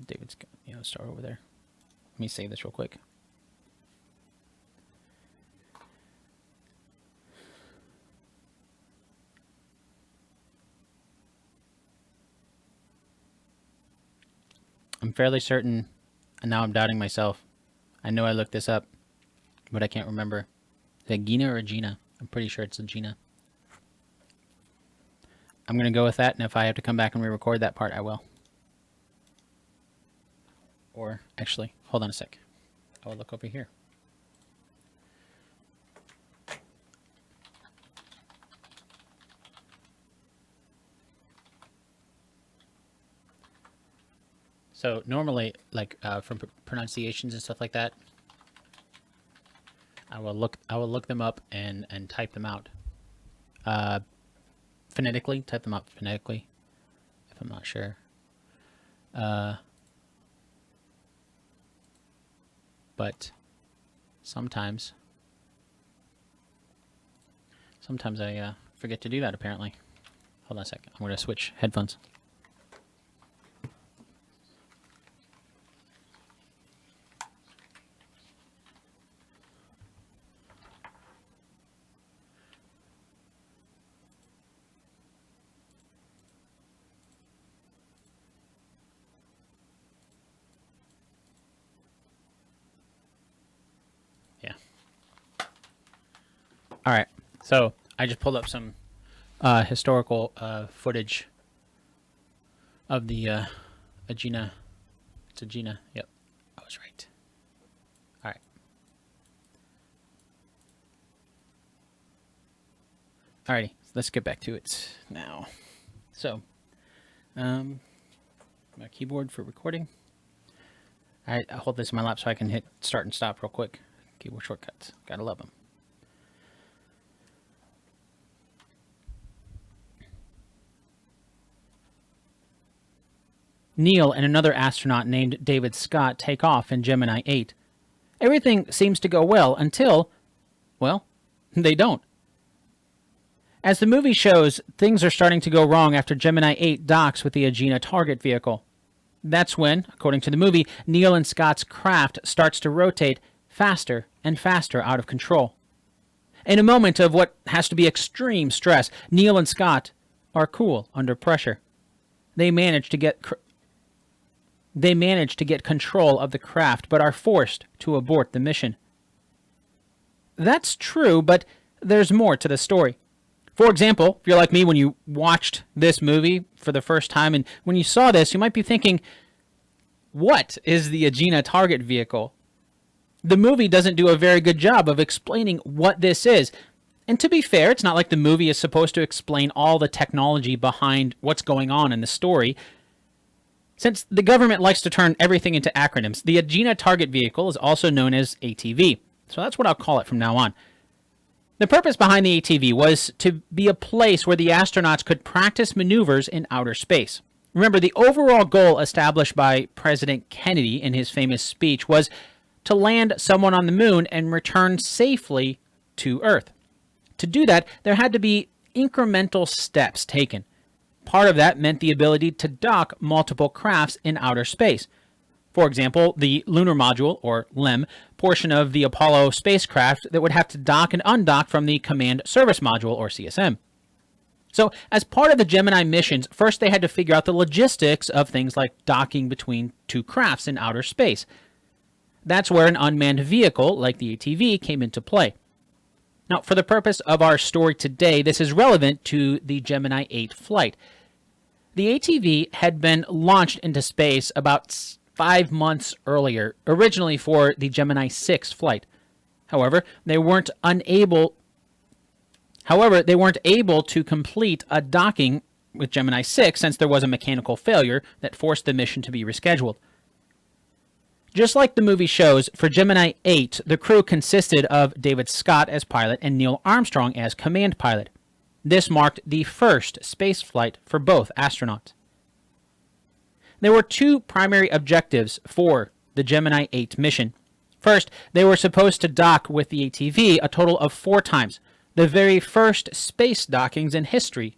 David's... start over there. Let me save this real quick. I'm fairly certain, and now I'm doubting myself. I know I looked this up, but I can't remember. Is it Gina or Gina? I'm pretty sure it's a Gina. I'm going to go with that, and if I have to come back and re-record that part, I will. Or, actually, hold on a sec. I will look over here. So normally, like from pronunciations and stuff like that, I will look them up and type them out. Phonetically, type them out phonetically, if I'm not sure. But sometimes I forget to do that, apparently. Hold on a sec. I'm going to switch headphones. All right, so I just pulled up some historical footage of the Agena. It's Agena. Yep, I was right. All right. Alrighty, let's get back to it now. So, my keyboard for recording. I hold this in my lap so I can hit start and stop real quick. Keyboard shortcuts. Gotta love them. Neil and another astronaut named David Scott take off in Gemini 8. Everything seems to go well until, well, they don't. As the movie shows, things are starting to go wrong after Gemini 8 docks with the Agena target vehicle. That's when, according to the movie, Neil and Scott's craft starts to rotate faster and faster out of control. In a moment of what has to be extreme stress, Neil and Scott are cool under pressure. They manage to get control of the craft, but are forced to abort the mission. That's true, but there's more to the story. For example, if you're like me when you watched this movie for the first time, and when you saw this, you might be thinking, what is the Agena target vehicle? The movie doesn't do a very good job of explaining what this is. And to be fair, it's not like the movie is supposed to explain all the technology behind what's going on in the story. Since the government likes to turn everything into acronyms, the Agena target vehicle is also known as ATV. So that's what I'll call it from now on. The purpose behind the ATV was to be a place where the astronauts could practice maneuvers in outer space. Remember, the overall goal established by President Kennedy in his famous speech was to land someone on the moon and return safely to Earth. To do that, there had to be incremental steps taken. Part of that meant the ability to dock multiple crafts in outer space. For example, the lunar module, or LEM, portion of the Apollo spacecraft that would have to dock and undock from the Command Service Module, or CSM. So, as part of the Gemini missions, first they had to figure out the logistics of things like docking between two crafts in outer space. That's where an unmanned vehicle, like the ATV, came into play. Now, for the purpose of our story today, this is relevant to the Gemini 8 flight. The ATV had been launched into space about 5 months earlier, originally for the Gemini 6 flight. However, they weren't able to complete a docking with Gemini 6 since there was a mechanical failure that forced the mission to be rescheduled. Just like the movie shows, for Gemini 8, the crew consisted of David Scott as pilot and Neil Armstrong as command pilot. This marked the first space flight for both astronauts. There were two primary objectives for the Gemini 8 mission. First, they were supposed to dock with the ATV a total of 4 times, the very first space dockings in history.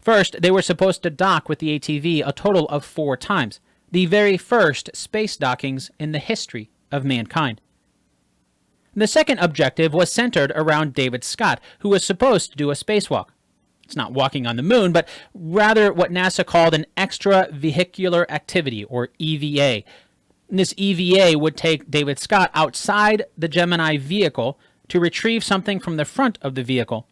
First, they were supposed to dock with the ATV a total of 4 times, the very first space dockings in the history of mankind. The second objective was centered around David Scott, who was supposed to do a spacewalk. It's not walking on the moon, but rather what NASA called an extravehicular activity, or EVA. And this EVA would take David Scott outside the Gemini vehicle to retrieve something from the front of the vehicle.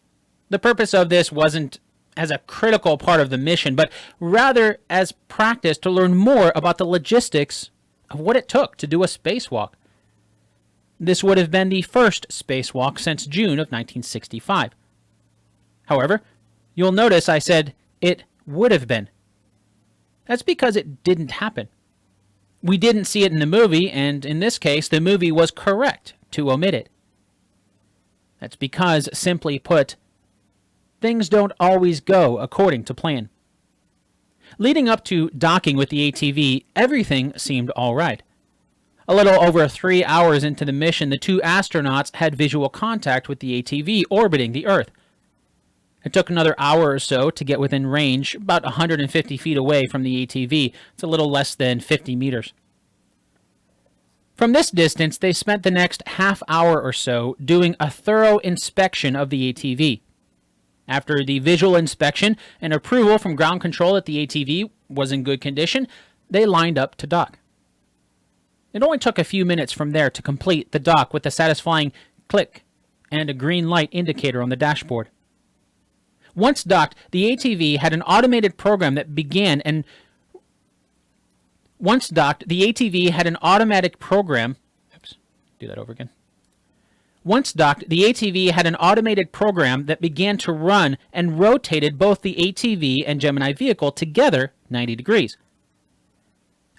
The purpose of this wasn't as a critical part of the mission, but rather as practice to learn more about the logistics of what it took to do a spacewalk. This would have been the first spacewalk since June of 1965. However, you'll notice I said it would have been. That's because it didn't happen. We didn't see it in the movie, and in this case, the movie was correct to omit it. That's because, simply put, things don't always go according to plan. Leading up to docking with the ATV, everything seemed all right. A little over 3 hours into the mission, the 2 astronauts had visual contact with the ATV orbiting the Earth. It took another hour or so to get within range, about 150 feet away from the ATV. It's a little less than 50 meters. From this distance, they spent the next half hour or so doing a thorough inspection of the ATV. After the visual inspection and approval from ground control that the ATV was in good condition, they lined up to dock. It only took a few minutes from there to complete the dock with a satisfying click and a green light indicator on the dashboard. Once docked, the ATV had an automated program that began and Once docked, the ATV had an automatic program. Once docked, the ATV had an automated program that began to run and rotated both the ATV and Gemini vehicle together 90 degrees.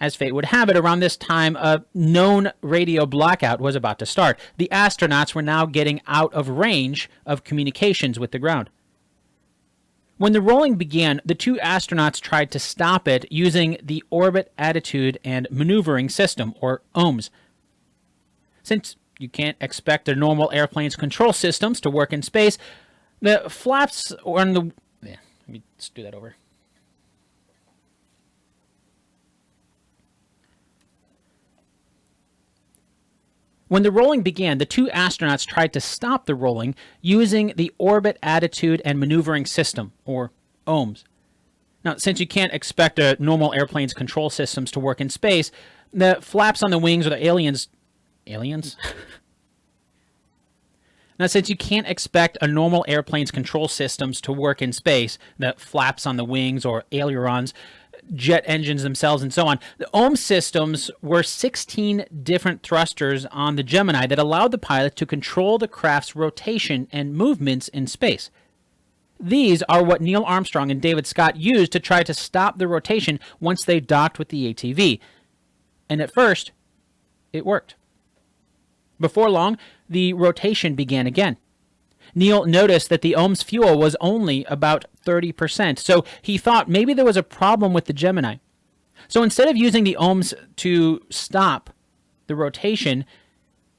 As fate would have it, around this time, a known radio blackout was about to start. The astronauts were now getting out of range of communications with the ground. When the rolling began, the two astronauts tried to stop it using the Orbit Attitude and Maneuvering System, or OMS. Since you can't expect a normal airplane's control systems to work in space, the flaps on the... Yeah, let me just do that over. When the rolling began, the two astronauts tried to stop the rolling using the Orbit Attitude and Maneuvering System, or OMS. Now, since you can't expect a normal airplane's control systems to work in space, the flaps on the wings or the aliens... Aliens? Now, since you can't expect a normal airplane's control systems to work in space, the flaps on the wings or ailerons, jet engines themselves, and so on, the OMS systems were 16 different thrusters on the Gemini that allowed the pilot to control the craft's rotation and movements in space. These are what Neil Armstrong and David Scott used to try to stop the rotation once they docked with the ATV. And at first, it worked. Before long, the rotation began again. Neil noticed that the OMS fuel was only about 30%, so he thought maybe there was a problem with the Gemini. So instead of using the OMS to stop the rotation,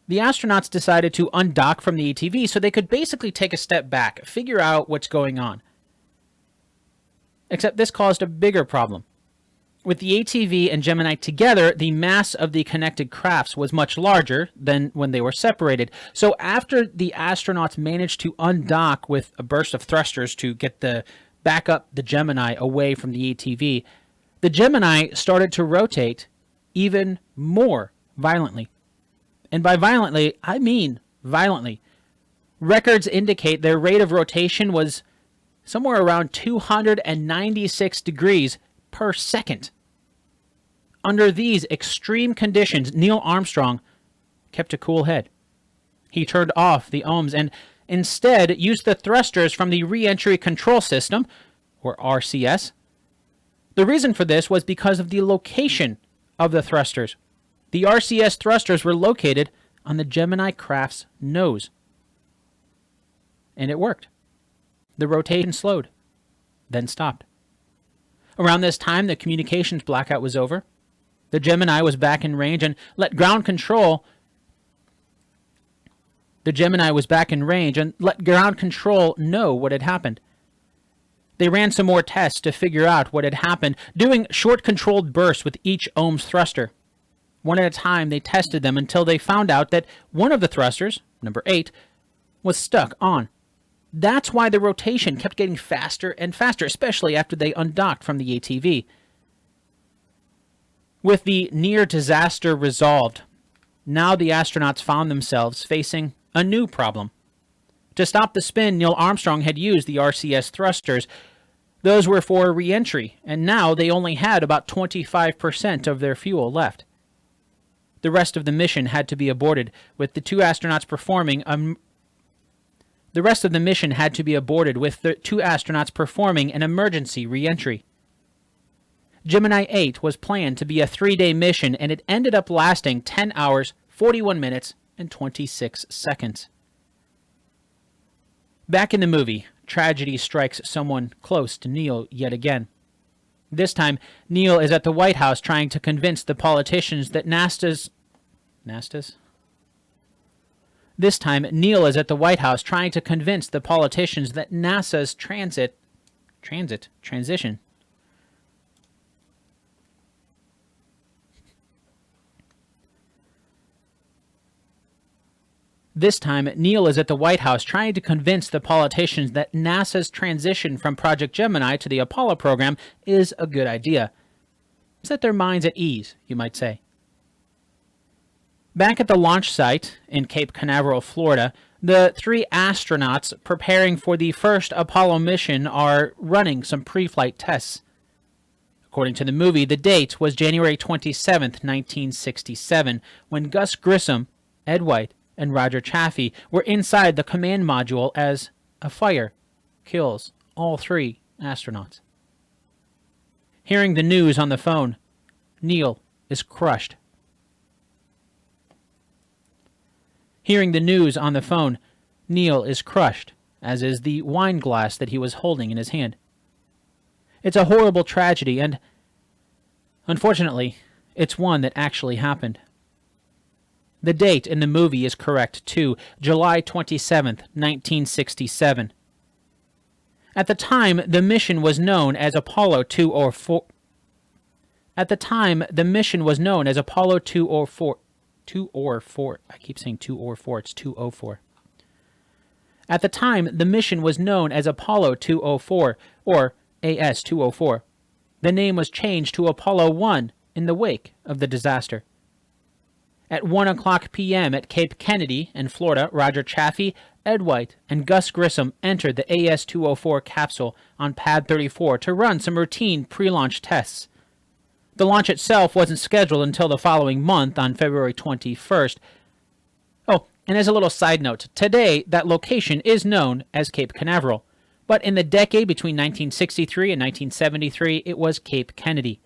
the astronauts decided to undock from the ATV so they could basically take a step back, figure out what's going on. Except this caused a bigger problem. With the ATV and Gemini together, the mass of the connected crafts was much larger than when they were separated. So after the astronauts managed to undock with a burst of thrusters to get back up the Gemini away from the ATV, the Gemini started to rotate even more violently. And by violently, I mean violently. Records indicate their rate of rotation was somewhere around 296 degrees per second. Under these extreme conditions, Neil Armstrong kept a cool head. He turned off the OMS and instead used the thrusters from the Re-entry Control System, or RCS. The reason for this was because of the location of the thrusters. The RCS thrusters were located on the Gemini craft's nose. And it worked. The rotation slowed, then stopped. Around this time, the communications blackout was over. The Gemini was back in range and let ground control know what had happened. They ran some more tests to figure out what had happened, doing short controlled bursts with each OMS thruster. One at a time, they tested them until they found out that one of the thrusters, number 8, was stuck on. That's why the rotation kept getting faster and faster, especially after they undocked from the ATV. With the near disaster resolved, now the astronauts found themselves facing a new problem. To stop the spin, Neil Armstrong had used the RCS thrusters. Those were for re-entry, and now they only had about 25% of their fuel left. The rest of the mission had to be aborted, with the two astronauts performing an emergency re-entry. Gemini 8 was planned to be a 3-day mission, and it ended up lasting 10 hours, 41 minutes, and 26 seconds. Back in the movie, tragedy strikes someone close to Neil yet again. This time, Neil is at the White House trying to convince the politicians that NASA's transition. This time, Neil is at the White House trying to convince the politicians that NASA's transition from Project Gemini to the Apollo program is a good idea. Set their minds at ease, you might say. Back at the launch site in Cape Canaveral, Florida, the 3 astronauts preparing for the first Apollo mission are running some pre-flight tests. According to the movie, the date was January 27, 1967, when Gus Grissom, Ed White, and Roger Chaffee were inside the command module as a fire kills all 3 astronauts. Hearing the news on the phone, Neil is crushed. As is the wine glass that he was holding in his hand. It's a horrible tragedy, and unfortunately, it's one that actually happened. The date in the movie is correct, too. July 27th, 1967. At the time, the mission was known as Apollo 204. At the time, the mission was known as Apollo 204. 204. I keep saying 204. It's 204. At the time, the mission was known as Apollo 204, or AS-204. The name was changed to Apollo 1 in the wake of the disaster. At 1 o'clock p.m. at Cape Kennedy in Florida, Roger Chaffee, Ed White, and Gus Grissom entered the AS-204 capsule on Pad 34 to run some routine pre-launch tests. The launch itself wasn't scheduled until the following month on February 21st. Oh, and as a little side note, today that location is known as Cape Canaveral, but in the decade between 1963 and 1973, it was Cape Kennedy.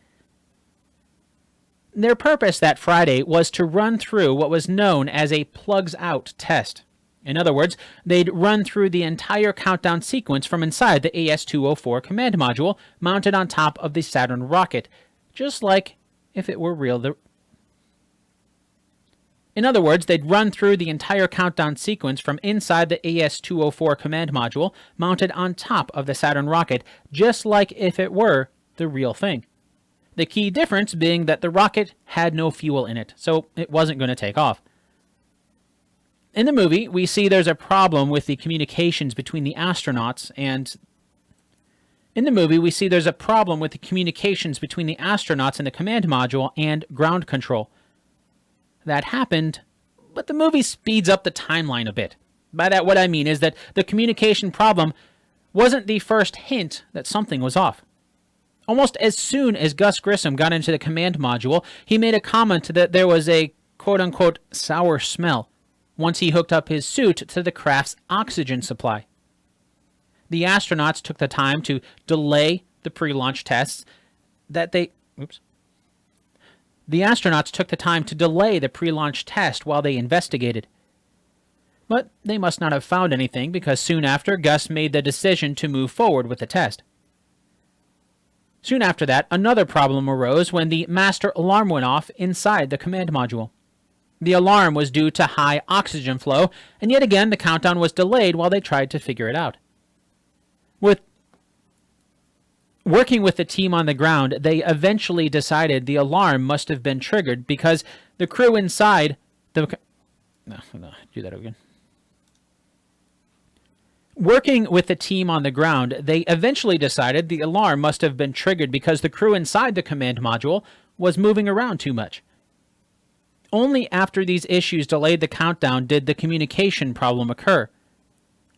Their purpose that Friday was to run through what was known as a plugs-out test. In other words, they'd run through the entire countdown sequence from inside the AS-204 command module mounted on top of the Saturn rocket, just like if it were real. In other words, they'd run through the entire countdown sequence from inside the AS-204 command module mounted on top of the Saturn rocket, just like if it were the real thing. The key difference being that the rocket had no fuel in it, so it wasn't going to take off. In the movie, we see there's a problem with the communications between the astronauts and the command module and ground control. That happened, but the movie speeds up the timeline a bit. By that, what I mean is that the communication problem wasn't the first hint that something was off. Almost as soon as Gus Grissom got into the command module, he made a comment that there was a quote-unquote sour smell once he hooked up his suit to the craft's oxygen supply. The astronauts took the time to delay the pre-launch tests The astronauts took the time to delay the pre-launch test while they investigated. But they must not have found anything because soon after, Gus made the decision to move forward with the test. Soon after that, another problem arose when the master alarm went off inside the command module. The alarm was due to high oxygen flow, and yet again the countdown was delayed while they tried to figure it out. Working with the team on the ground, they eventually decided the alarm must have been triggered because the crew inside the... do that again. Working with the team on the ground, they eventually decided the alarm must have been triggered because the crew inside the command module was moving around too much. Only after these issues delayed the countdown did the communication problem occur.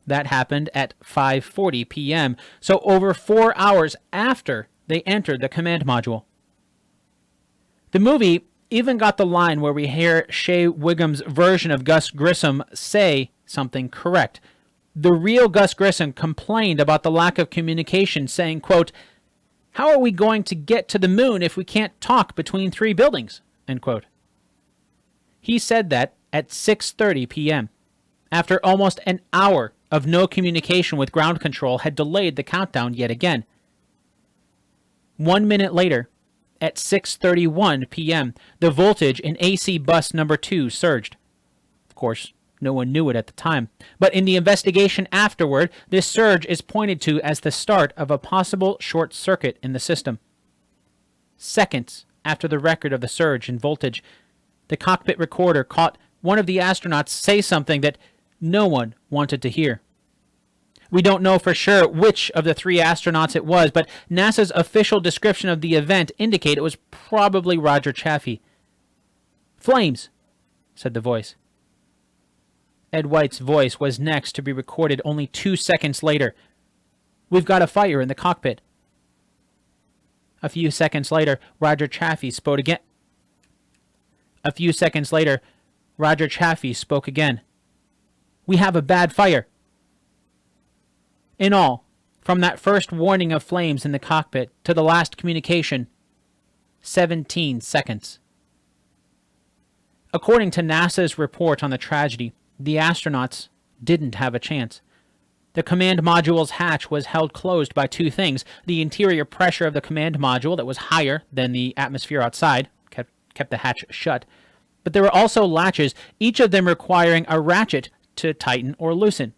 That happened at 5:40 p.m., so over 4 hours after they entered the command module. The movie even got the line where we hear Shea Whigham's version of Gus Grissom say something correct. The real Gus Grissom complained about the lack of communication, saying, quote, "How are we going to get to the moon if we can't talk between 3 buildings?" End quote. He said that at 6:30 p.m., after almost an hour of no communication with ground control had delayed the countdown yet again. 1 minute later, at 6:31 p.m., the voltage in AC bus number 2 surged. Of course, no one knew it at the time, but in the investigation afterward, this surge is pointed to as the start of a possible short circuit in the system. Seconds after the record of the surge in voltage, the cockpit recorder caught one of the astronauts say something that no one wanted to hear. We don't know for sure which of the 3 astronauts it was, but NASA's official description of the event indicate it was probably Roger Chaffee. "Flames," said the voice. Ed White's voice was next to be recorded only 2 seconds later. "We've got a fire in the cockpit." A few seconds later, Roger Chaffee spoke again. "We have a bad fire." In all, from that first warning of flames in the cockpit to the last communication, 17 seconds. According to NASA's report on the tragedy, the astronauts didn't have a chance. The command module's hatch was held closed by two things: the interior pressure of the command module that was higher than the atmosphere outside, kept the hatch shut, but there were also latches, each of them requiring a ratchet to tighten or loosen.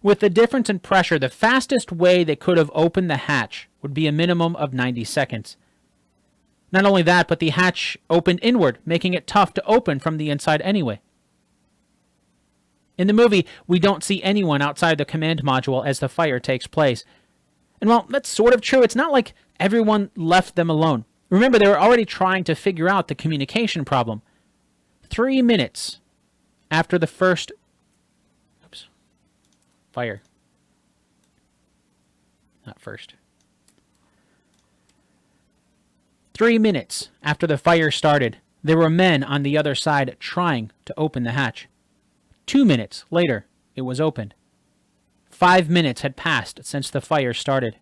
With the difference in pressure, the fastest way they could have opened the hatch would be a minimum of 90 seconds. Not only that, but the hatch opened inward, making it tough to open from the inside anyway. In the movie, we don't see anyone outside the command module as the fire takes place. And while that's sort of true, it's not like everyone left them alone. Remember, they were already trying to figure out the communication problem. 3 minutes after the first fire. Not first. 3 minutes after the fire started, there were men on the other side trying to open the hatch. 2 minutes later, it was opened. 5 minutes had passed since the fire started.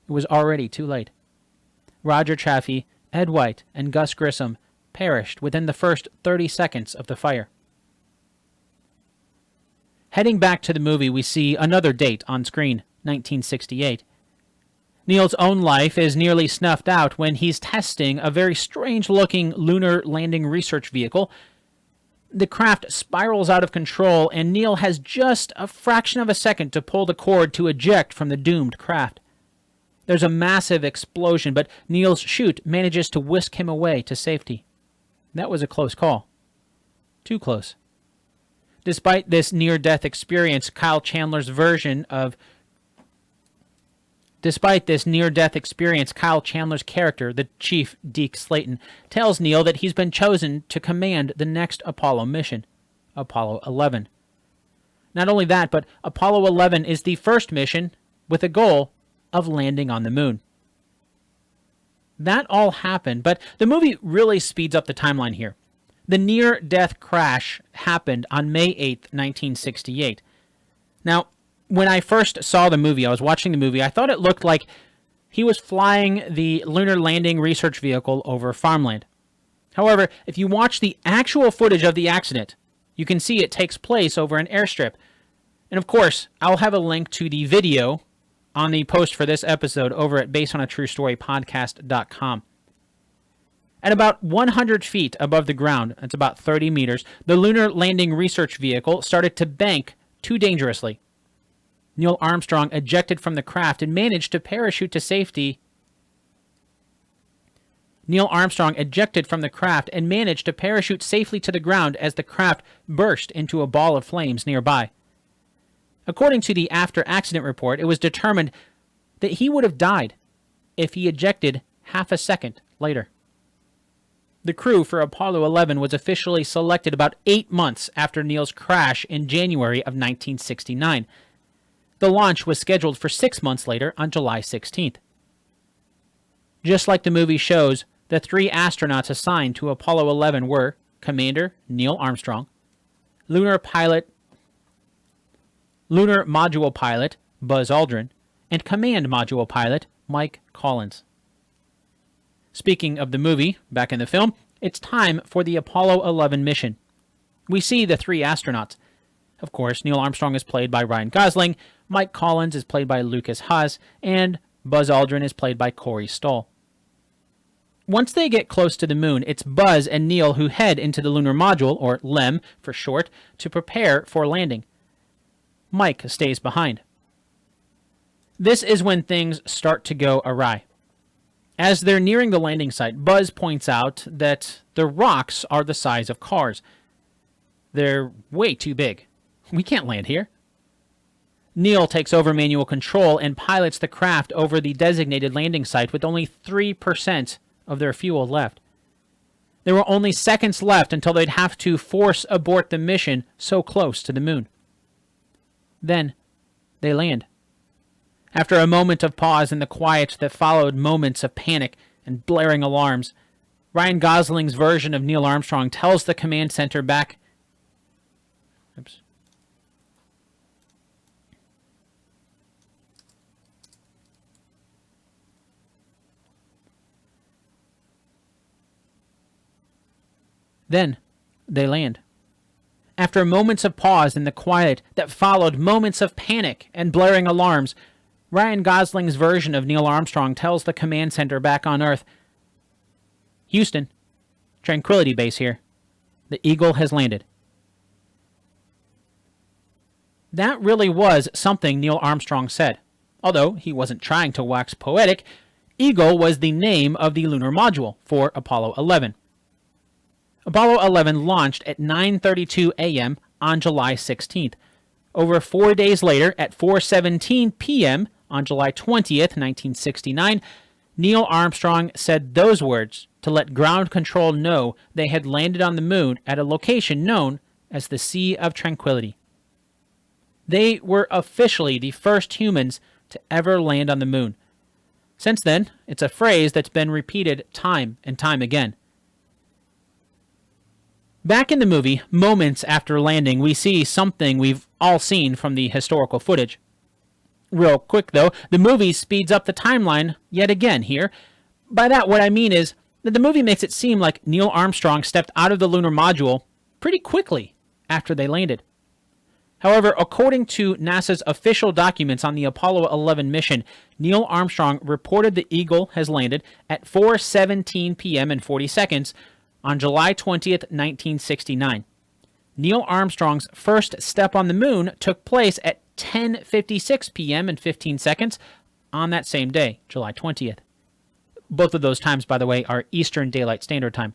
It was already too late. Roger Chaffee, Ed White, and Gus Grissom perished within the first 30 seconds of the fire. Heading back to the movie, we see another date on screen, 1968. Neil's own life is nearly snuffed out when he's testing a very strange-looking lunar landing research vehicle. The craft spirals out of control, and Neil has just a fraction of a second to pull the cord to eject from the doomed craft. There's a massive explosion, but Neil's chute manages to whisk him away to safety. That was a close call. Too close. Despite this near-death experience, Kyle Chandler's character, the Chief Deke Slayton, tells Neil that he's been chosen to command the next Apollo mission, Apollo 11. Not only that, but Apollo 11 is the first mission with a goal of landing on the moon. That all happened, but the movie really speeds up the timeline here. The near-death crash happened on May 8th, 1968. Now, when I first saw the movie, I was watching the movie, I thought it looked like he was flying the lunar landing research vehicle over farmland. However, if you watch the actual footage of the accident, you can see it takes place over an airstrip. And of course, I'll have a link to the video on the post for this episode over at basedonatruestorypodcast.com. At about 100 feet above the ground, that's about 30 meters, the lunar landing research vehicle started to bank too dangerously. Neil Armstrong ejected from the craft and managed to parachute to safety. Neil Armstrong ejected from the craft and managed to parachute safely to the ground as the craft burst into a ball of flames nearby. According to the after-accident report, it was determined that he would have died if he ejected half a second later. The crew for Apollo 11 was officially selected about 8 months after Neil's crash in January of 1969. The launch was scheduled for 6 months later on July 16th. Just like the movie shows, the 3 astronauts assigned to Apollo 11 were Commander Neil Armstrong, Lunar Module Pilot Buzz Aldrin, and Command Module Pilot Mike Collins. Speaking of the movie, back in the film, it's time for the Apollo 11 mission. We see the 3 astronauts. Of course, Neil Armstrong is played by Ryan Gosling, Mike Collins is played by Lucas Haas, and Buzz Aldrin is played by Corey Stoll. Once they get close to the moon, it's Buzz and Neil who head into the lunar module, or LEM for short, to prepare for landing. Mike stays behind. This is when things start to go awry. As they're nearing the landing site, Buzz points out that the rocks are the size of cars. They're way too big. We can't land here. Neil takes over manual control and pilots the craft over the designated landing site with only 3% of their fuel left. There were only seconds left until they'd have to force abort the mission so close to the moon. Then, they land. After a moment of pause in the quiet that followed moments of panic and blaring alarms, Ryan Gosling's version of Neil Armstrong tells the command center back. Oops. Then, they land. After moments of pause in the quiet that followed moments of panic and blaring alarms, Ryan Gosling's version of Neil Armstrong tells the command center back on Earth, "Houston, Tranquility Base here. The Eagle has landed." That really was something Neil Armstrong said. Although he wasn't trying to wax poetic, Eagle was the name of the lunar module for Apollo 11. Apollo 11 launched at 9:32 a.m. on July 16th. Over 4 days later, at 4:17 p.m. on July 20th, 1969, Neil Armstrong said those words to let ground control know they had landed on the moon at a location known as the Sea of Tranquility. They were officially the first humans to ever land on the moon. Since then, it's a phrase that's been repeated time and time again. Back in the movie, moments after landing, we see something we've all seen from the historical footage. Real quick, though, the movie speeds up the timeline yet again here. By that, what I mean is that the movie makes it seem like Neil Armstrong stepped out of the lunar module pretty quickly after they landed. However, according to NASA's official documents on the Apollo 11 mission, Neil Armstrong reported the Eagle has landed at 4:17 p.m. and 40 seconds on July 20th, 1969. Neil Armstrong's first step on the moon took place at 10:56 p.m. and 15 seconds on that same day, July 20th. Both of those times, by the way, are Eastern Daylight Standard Time.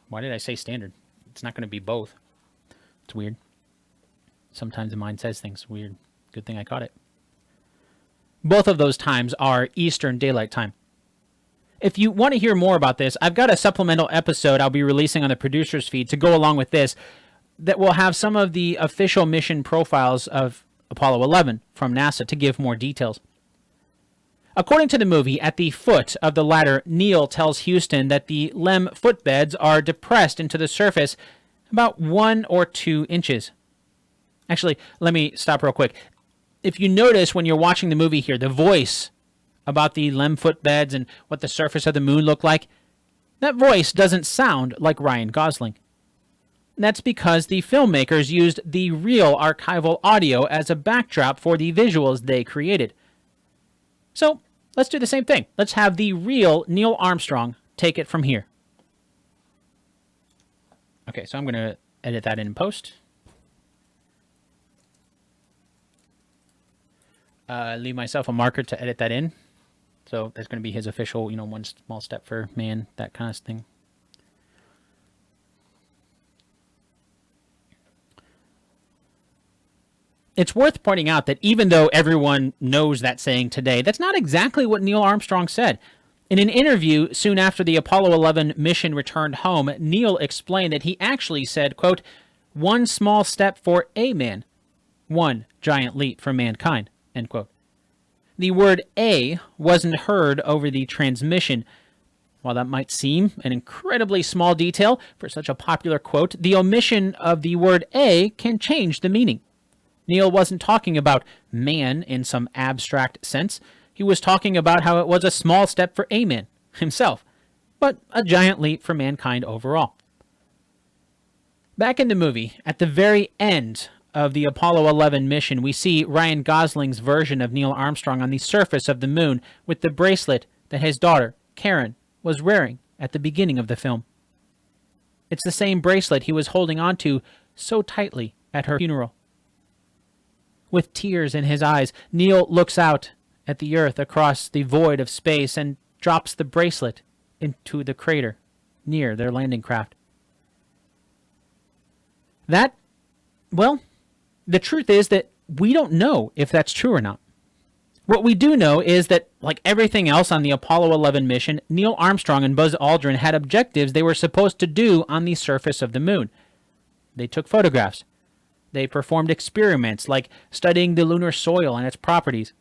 Why did I say standard? It's not going to be both. It's weird. Sometimes the mind says things weird. Good thing I caught it. Both of those times are Eastern Daylight Time. If you want to hear more about this, I've got a supplemental episode I'll be releasing on the producer's feed to go along with this that will have some of the official mission profiles of Apollo 11 from NASA to give more details. According to the movie, at the foot of the ladder, Neil tells Houston that the LEM footbeds are depressed into the surface about 1 or 2 inches. Actually, let me stop real quick. If you notice when you're watching the movie here, the voice about the LEM footbeds and what the surface of the moon looked like, that voice doesn't sound like Ryan Gosling. That's because the filmmakers used the real archival audio as a backdrop for the visuals they created. So, let's do the same thing. Let's have the real Neil Armstrong take it from here. Okay, so I'm going to edit that in post. Leave myself a marker to edit that in. So that's going to be his official, one small step for man, that kind of thing. It's worth pointing out that even though everyone knows that saying today, that's not exactly what Neil Armstrong said. In an interview soon after the Apollo 11 mission returned home, Neil explained that he actually said, quote, "One small step for a man, one giant leap for mankind," end quote. The word "a" wasn't heard over the transmission. While that might seem an incredibly small detail for such a popular quote, the omission of the word "a" can change the meaning. Neil wasn't talking about man in some abstract sense. He was talking about how it was a small step for a man himself, but a giant leap for mankind overall. Back in the movie, at the very end of the Apollo 11 mission, we see Ryan Gosling's version of Neil Armstrong on the surface of the moon with the bracelet that his daughter, Karen, was wearing at the beginning of the film. It's the same bracelet he was holding onto so tightly at her funeral. With tears in his eyes, Neil looks out at the Earth across the void of space and drops the bracelet into the crater near their landing craft. The truth is that we don't know if that's true or not. What we do know is that, like everything else on the Apollo 11 mission, Neil Armstrong and Buzz Aldrin had objectives they were supposed to do on the surface of the moon. They took photographs. They performed experiments like studying the lunar soil and its properties.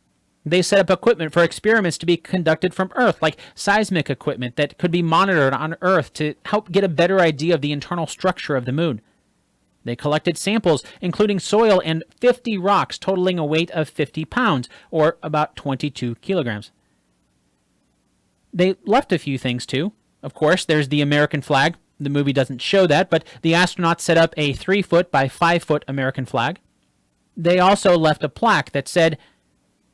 They set up equipment for experiments to be conducted from Earth, like seismic equipment that could be monitored on Earth to help get a better idea of the internal structure of the moon. They collected samples, including soil and 50 rocks totaling a weight of 50 pounds, or about 22 kilograms. They left a few things too. Of course, there's the American flag The movie doesn't show that, but the astronauts set up a 3-foot by 5-foot American flag. They also left a plaque that said,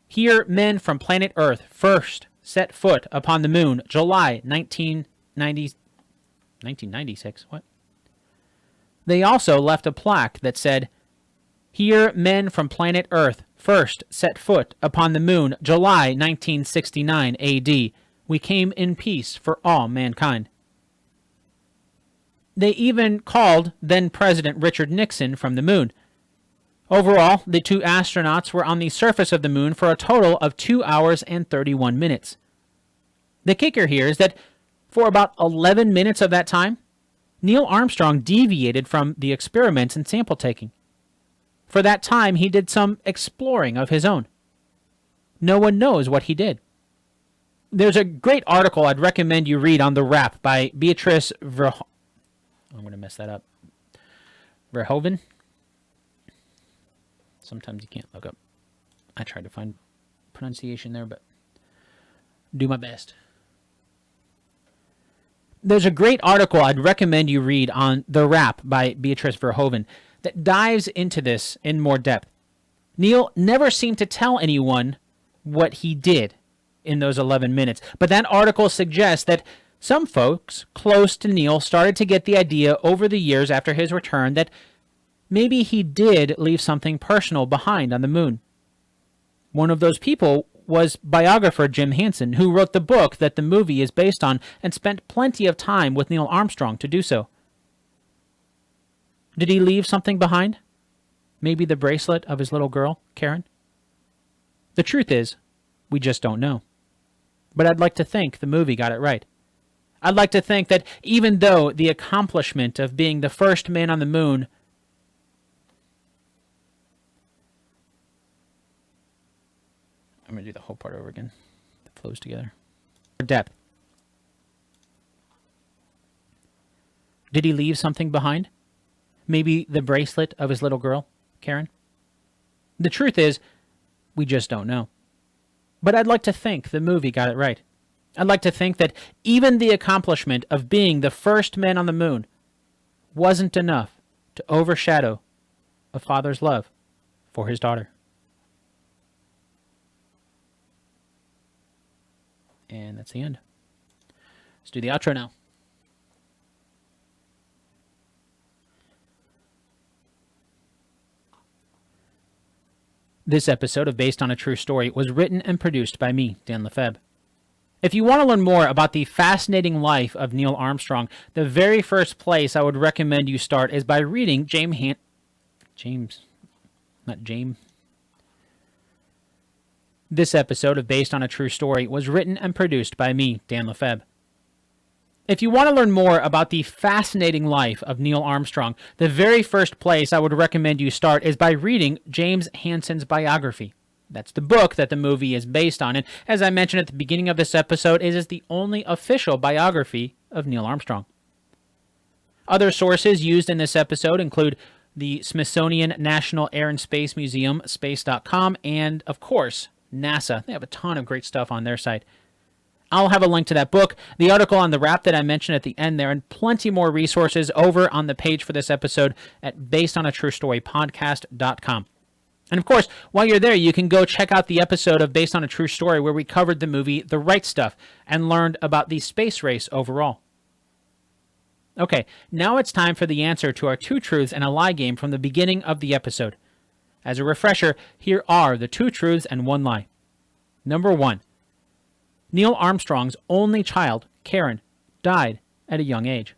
"Here men from planet Earth first set foot upon the moon, July 1996. What? They also left a plaque that said, "Here men from planet Earth first set foot upon the moon, July 1969 AD. We came in peace for all mankind." They even called then President Richard Nixon from the moon. Overall, the two astronauts were on the surface of the moon for a total of 2 hours and 31 minutes. The kicker here is that for about 11 minutes of that time, Neil Armstrong deviated from the experiments and sample taking. For that time, he did some exploring of his own. No one knows what he did. There's a great article I'd recommend you read on The Wrap by Beatrice Verhoeven. I'm going to mess that up. Verhoeven? Sometimes you can't look up. I tried to find pronunciation there, but do my best. There's a great article I'd recommend you read on The Wrap by Beatrice Verhoeven that dives into this in more depth. Neil never seemed to tell anyone what he did in those 11 minutes, but that article suggests that some folks close to Neil started to get the idea over the years after his return that maybe he did leave something personal behind on the moon. One of those people was biographer Jim Hansen, who wrote the book that the movie is based on and spent plenty of time with Neil Armstrong to do so. Did he leave something behind? Maybe the bracelet of his little girl, Karen? The truth is, we just don't know. But I'd like to think the movie got it right. I'd like to think that even though the accomplishment of being the first man on the moon I'm going to do the whole part over again. It flows together. Depth. Did he leave something behind? Maybe the bracelet of his little girl, Karen? The truth is, we just don't know. But I'd like to think the movie got it right. I'd like to think that even the accomplishment of being the first man on the moon wasn't enough to overshadow a father's love for his daughter. And that's the end. Let's do the outro now. This episode of Based on a True Story was written and produced by me, Dan Lefebvre. If you want to learn more about the fascinating life of Neil Armstrong, the very first place I would recommend you start is by reading This episode of Based on a True Story was written and produced by me, Dan Lefebvre. If you want to learn more about the fascinating life of Neil Armstrong, the very first place I would recommend you start is by reading James Hansen's biography. That's the book that the movie is based on, and as I mentioned at the beginning of this episode, it is the only official biography of Neil Armstrong. Other sources used in this episode include the Smithsonian National Air and Space Museum, space.com, and, of course, NASA. They have a ton of great stuff on their site. I'll have a link to that book, the article on The Wrap that I mentioned at the end there, and plenty more resources over on the page for this episode at basedonatruestorypodcast.com. And of course, while you're there, you can go check out the episode of Based on a True Story where we covered the movie The Right Stuff and learned about the space race overall. Okay, now it's time for the answer to our 2 truths and a lie game from the beginning of the episode. As a refresher, here are the 2 truths and 1 lie. Number 1. Neil Armstrong's only child, Karen, died at a young age.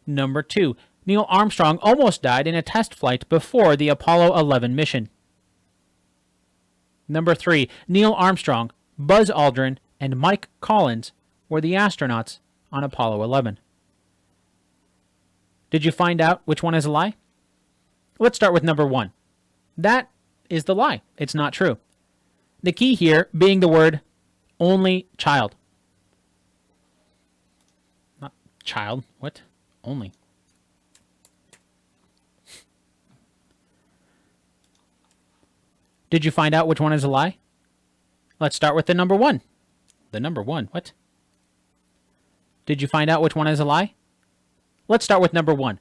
Number 2. Neil Armstrong almost died in a test flight before the Apollo 11 mission. Number 3. Neil Armstrong, Buzz Aldrin, and Mike Collins were the astronauts on Apollo 11. Did you find out which one is a lie? Let's start with number 1. That is the lie. It's not true. The key here being the word only child. Not child. What? Only. Did you find out which one is a lie? Let's start with the number 1. The number 1. What? Did you find out which one is a lie? Let's start with number 1.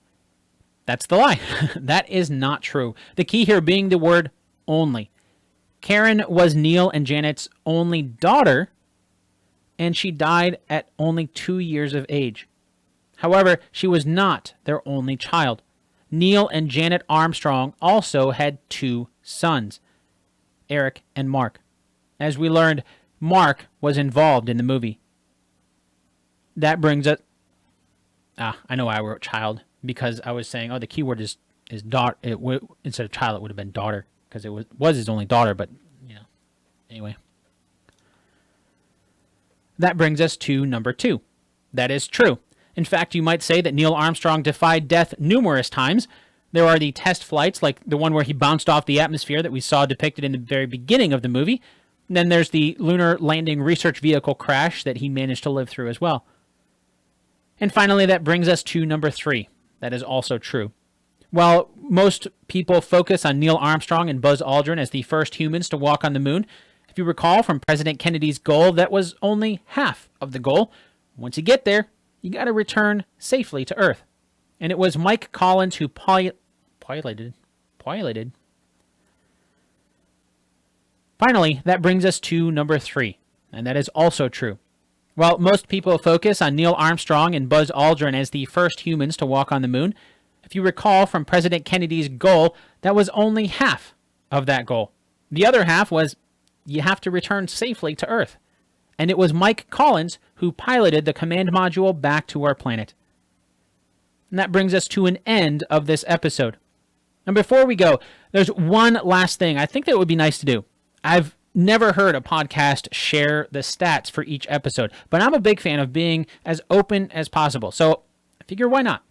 That's the lie. That is not true. The key here being the word only. Karen was Neil and Janet's only daughter, and she died at only 2 years of age. However, she was not their only child. Neil and Janet Armstrong also had 2 sons, Eric and Mark. As we learned, Mark was involved in the movie. That brings us... I know I wrote child because I was saying, the keyword is daughter. Instead of child, it would have been daughter because it was his only daughter, but, anyway. That brings us to number 2. That is true. In fact, you might say that Neil Armstrong defied death numerous times. There are the test flights, like the one where he bounced off the atmosphere that we saw depicted in the very beginning of the movie. And then there's the lunar landing research vehicle crash that he managed to live through as well. And finally, that brings us to number 3. That is also true. While most people focus on Neil Armstrong and Buzz Aldrin as the first humans to walk on the moon, if you recall from President Kennedy's goal, that was only half of the goal. Once you get there, you got to return safely to Earth. And it was Mike Collins who piloted. Finally, that brings us to number 3, and that is also true. While most people focus on Neil Armstrong and Buzz Aldrin as the first humans to walk on the moon, if you recall from President Kennedy's goal, that was only half of that goal. The other half was you have to return safely to Earth. And it was Mike Collins who piloted the command module back to our planet. And that brings us to an end of this episode. And before we go, there's one last thing I think that would be nice to do. I've never heard a podcast share the stats for each episode, but I'm a big fan of being as open as possible. So I figure why not?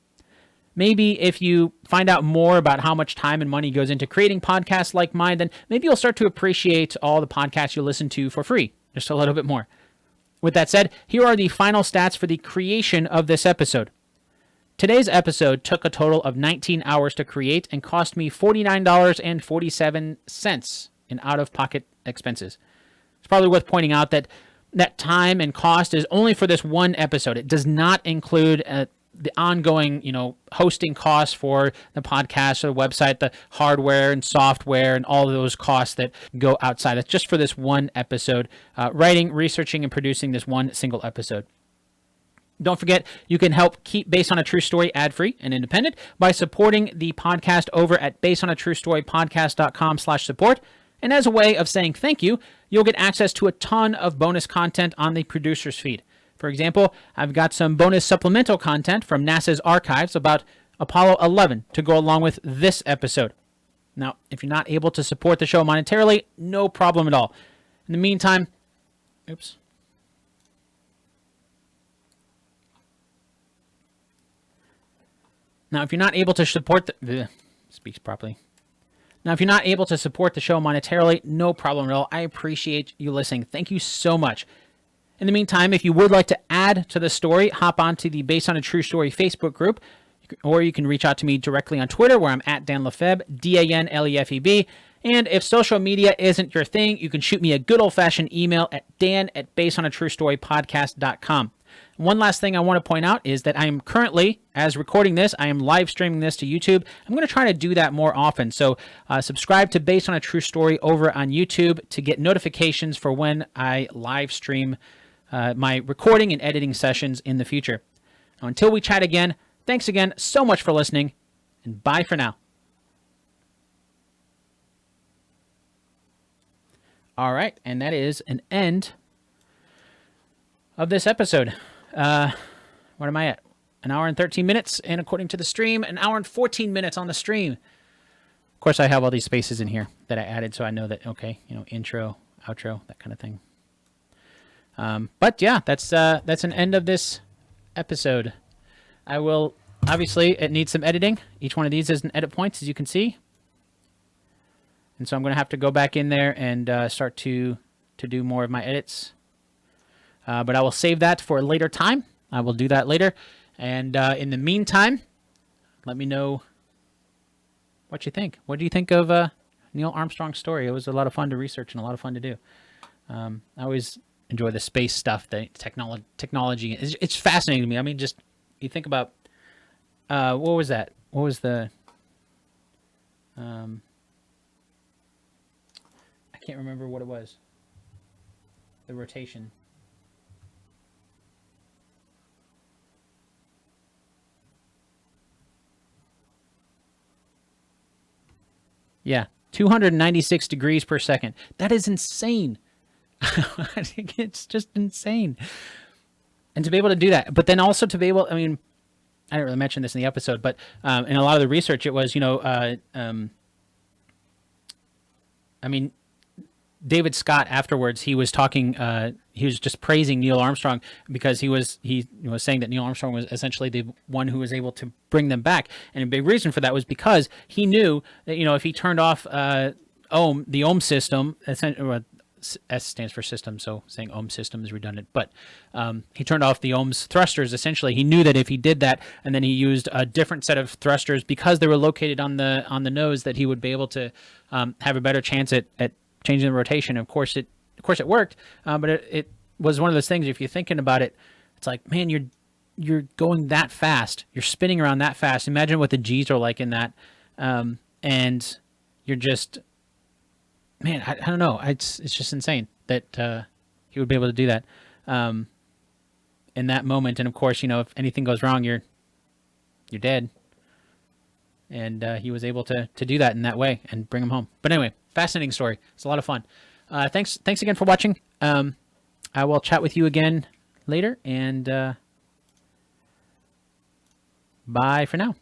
Maybe if you find out more about how much time and money goes into creating podcasts like mine, then maybe you'll start to appreciate all the podcasts you listen to for free, just a little bit more. With that said, here are the final stats for the creation of this episode. Today's episode took a total of 19 hours to create and cost me $49.47 in out-of-pocket expenses. It's probably worth pointing out that that time and cost is only for this one episode. It does not include the ongoing, hosting costs for the podcast or the website, the hardware and software, and all of those costs that go outside. It's just for this one episode, writing, researching, and producing this one single episode. Don't forget, you can help keep Based on a True Story ad-free and independent by supporting the podcast over at basedonatruestorypodcast.com/support. And as a way of saying thank you, you'll get access to a ton of bonus content on the producer's feed. For example, I've got some bonus supplemental content from NASA's archives about Apollo 11 to go along with this episode. Now, if you're not able to support the show monetarily, no problem at all. In the meantime, Now, if you're not able to support speaks properly. Now, if you're not able to support the show monetarily, no problem at all. I appreciate you listening. Thank you so much. In the meantime, if you would like to add to the story, hop onto the Based on a True Story Facebook group, or you can reach out to me directly on Twitter, where I'm at Dan Lefebvre, DanLefeb. And if social media isn't your thing, you can shoot me a good old-fashioned email at dan@basedonatruestorypodcast.com. One last thing I want to point out is that I am currently, as recording this, I am live streaming this to YouTube. I'm going to try to do that more often. So subscribe to Based on a True Story over on YouTube to get notifications for when I live stream my recording and editing sessions in the future. Now, until we chat again, thanks again so much for listening, and bye for now. All right, and that is an end of this episode. What am I at? An hour and 13 minutes, and according to the stream, an hour and 14 minutes on the stream. Of course, I have all these spaces in here that I added, so I know that, intro, outro, that kind of thing. But yeah, that's an end of this episode. I will, obviously, it needs some editing. Each one of these is an edit points, as you can see. And so I'm going to have to go back in there and start to do more of my edits. But I will save that for a later time. I will do that later. And in the meantime, let me know what you think. What do you think of Neil Armstrong's story? It was a lot of fun to research and a lot of fun to do. I always enjoy the space stuff, the technology. It's fascinating to me. I mean, just you think about What was that? What was the? Um, I can't remember what it was. The rotation. Yeah, 296 degrees per second. That is insane. I think it's just insane. And to be able to do that, but then also to be able, I mean, I didn't really mention this in the episode, but in a lot of the research, it was, I mean, David Scott afterwards, he was talking, he was just praising Neil Armstrong because he was saying that Neil Armstrong was essentially the one who was able to bring them back, and a big reason for that was because he knew that if he turned off the Ohm system, S stands for system, so saying Ohm system is redundant. But he turned off the Ohm's thrusters. Essentially, he knew that if he did that, and then he used a different set of thrusters because they were located on the nose, that he would be able to have a better chance at changing the rotation. Of course, it worked, but it was one of those things. If you're thinking about it, it's like, man, you're going that fast, you're spinning around that fast. Imagine what the G's are like in that, and you're just. Man, I don't know. It's just insane that he would be able to do that in that moment. And of course, if anything goes wrong, you're dead. And he was able to do that in that way and bring him home. But anyway, fascinating story. It's a lot of fun. Thanks again for watching. I will chat with you again later, and bye for now.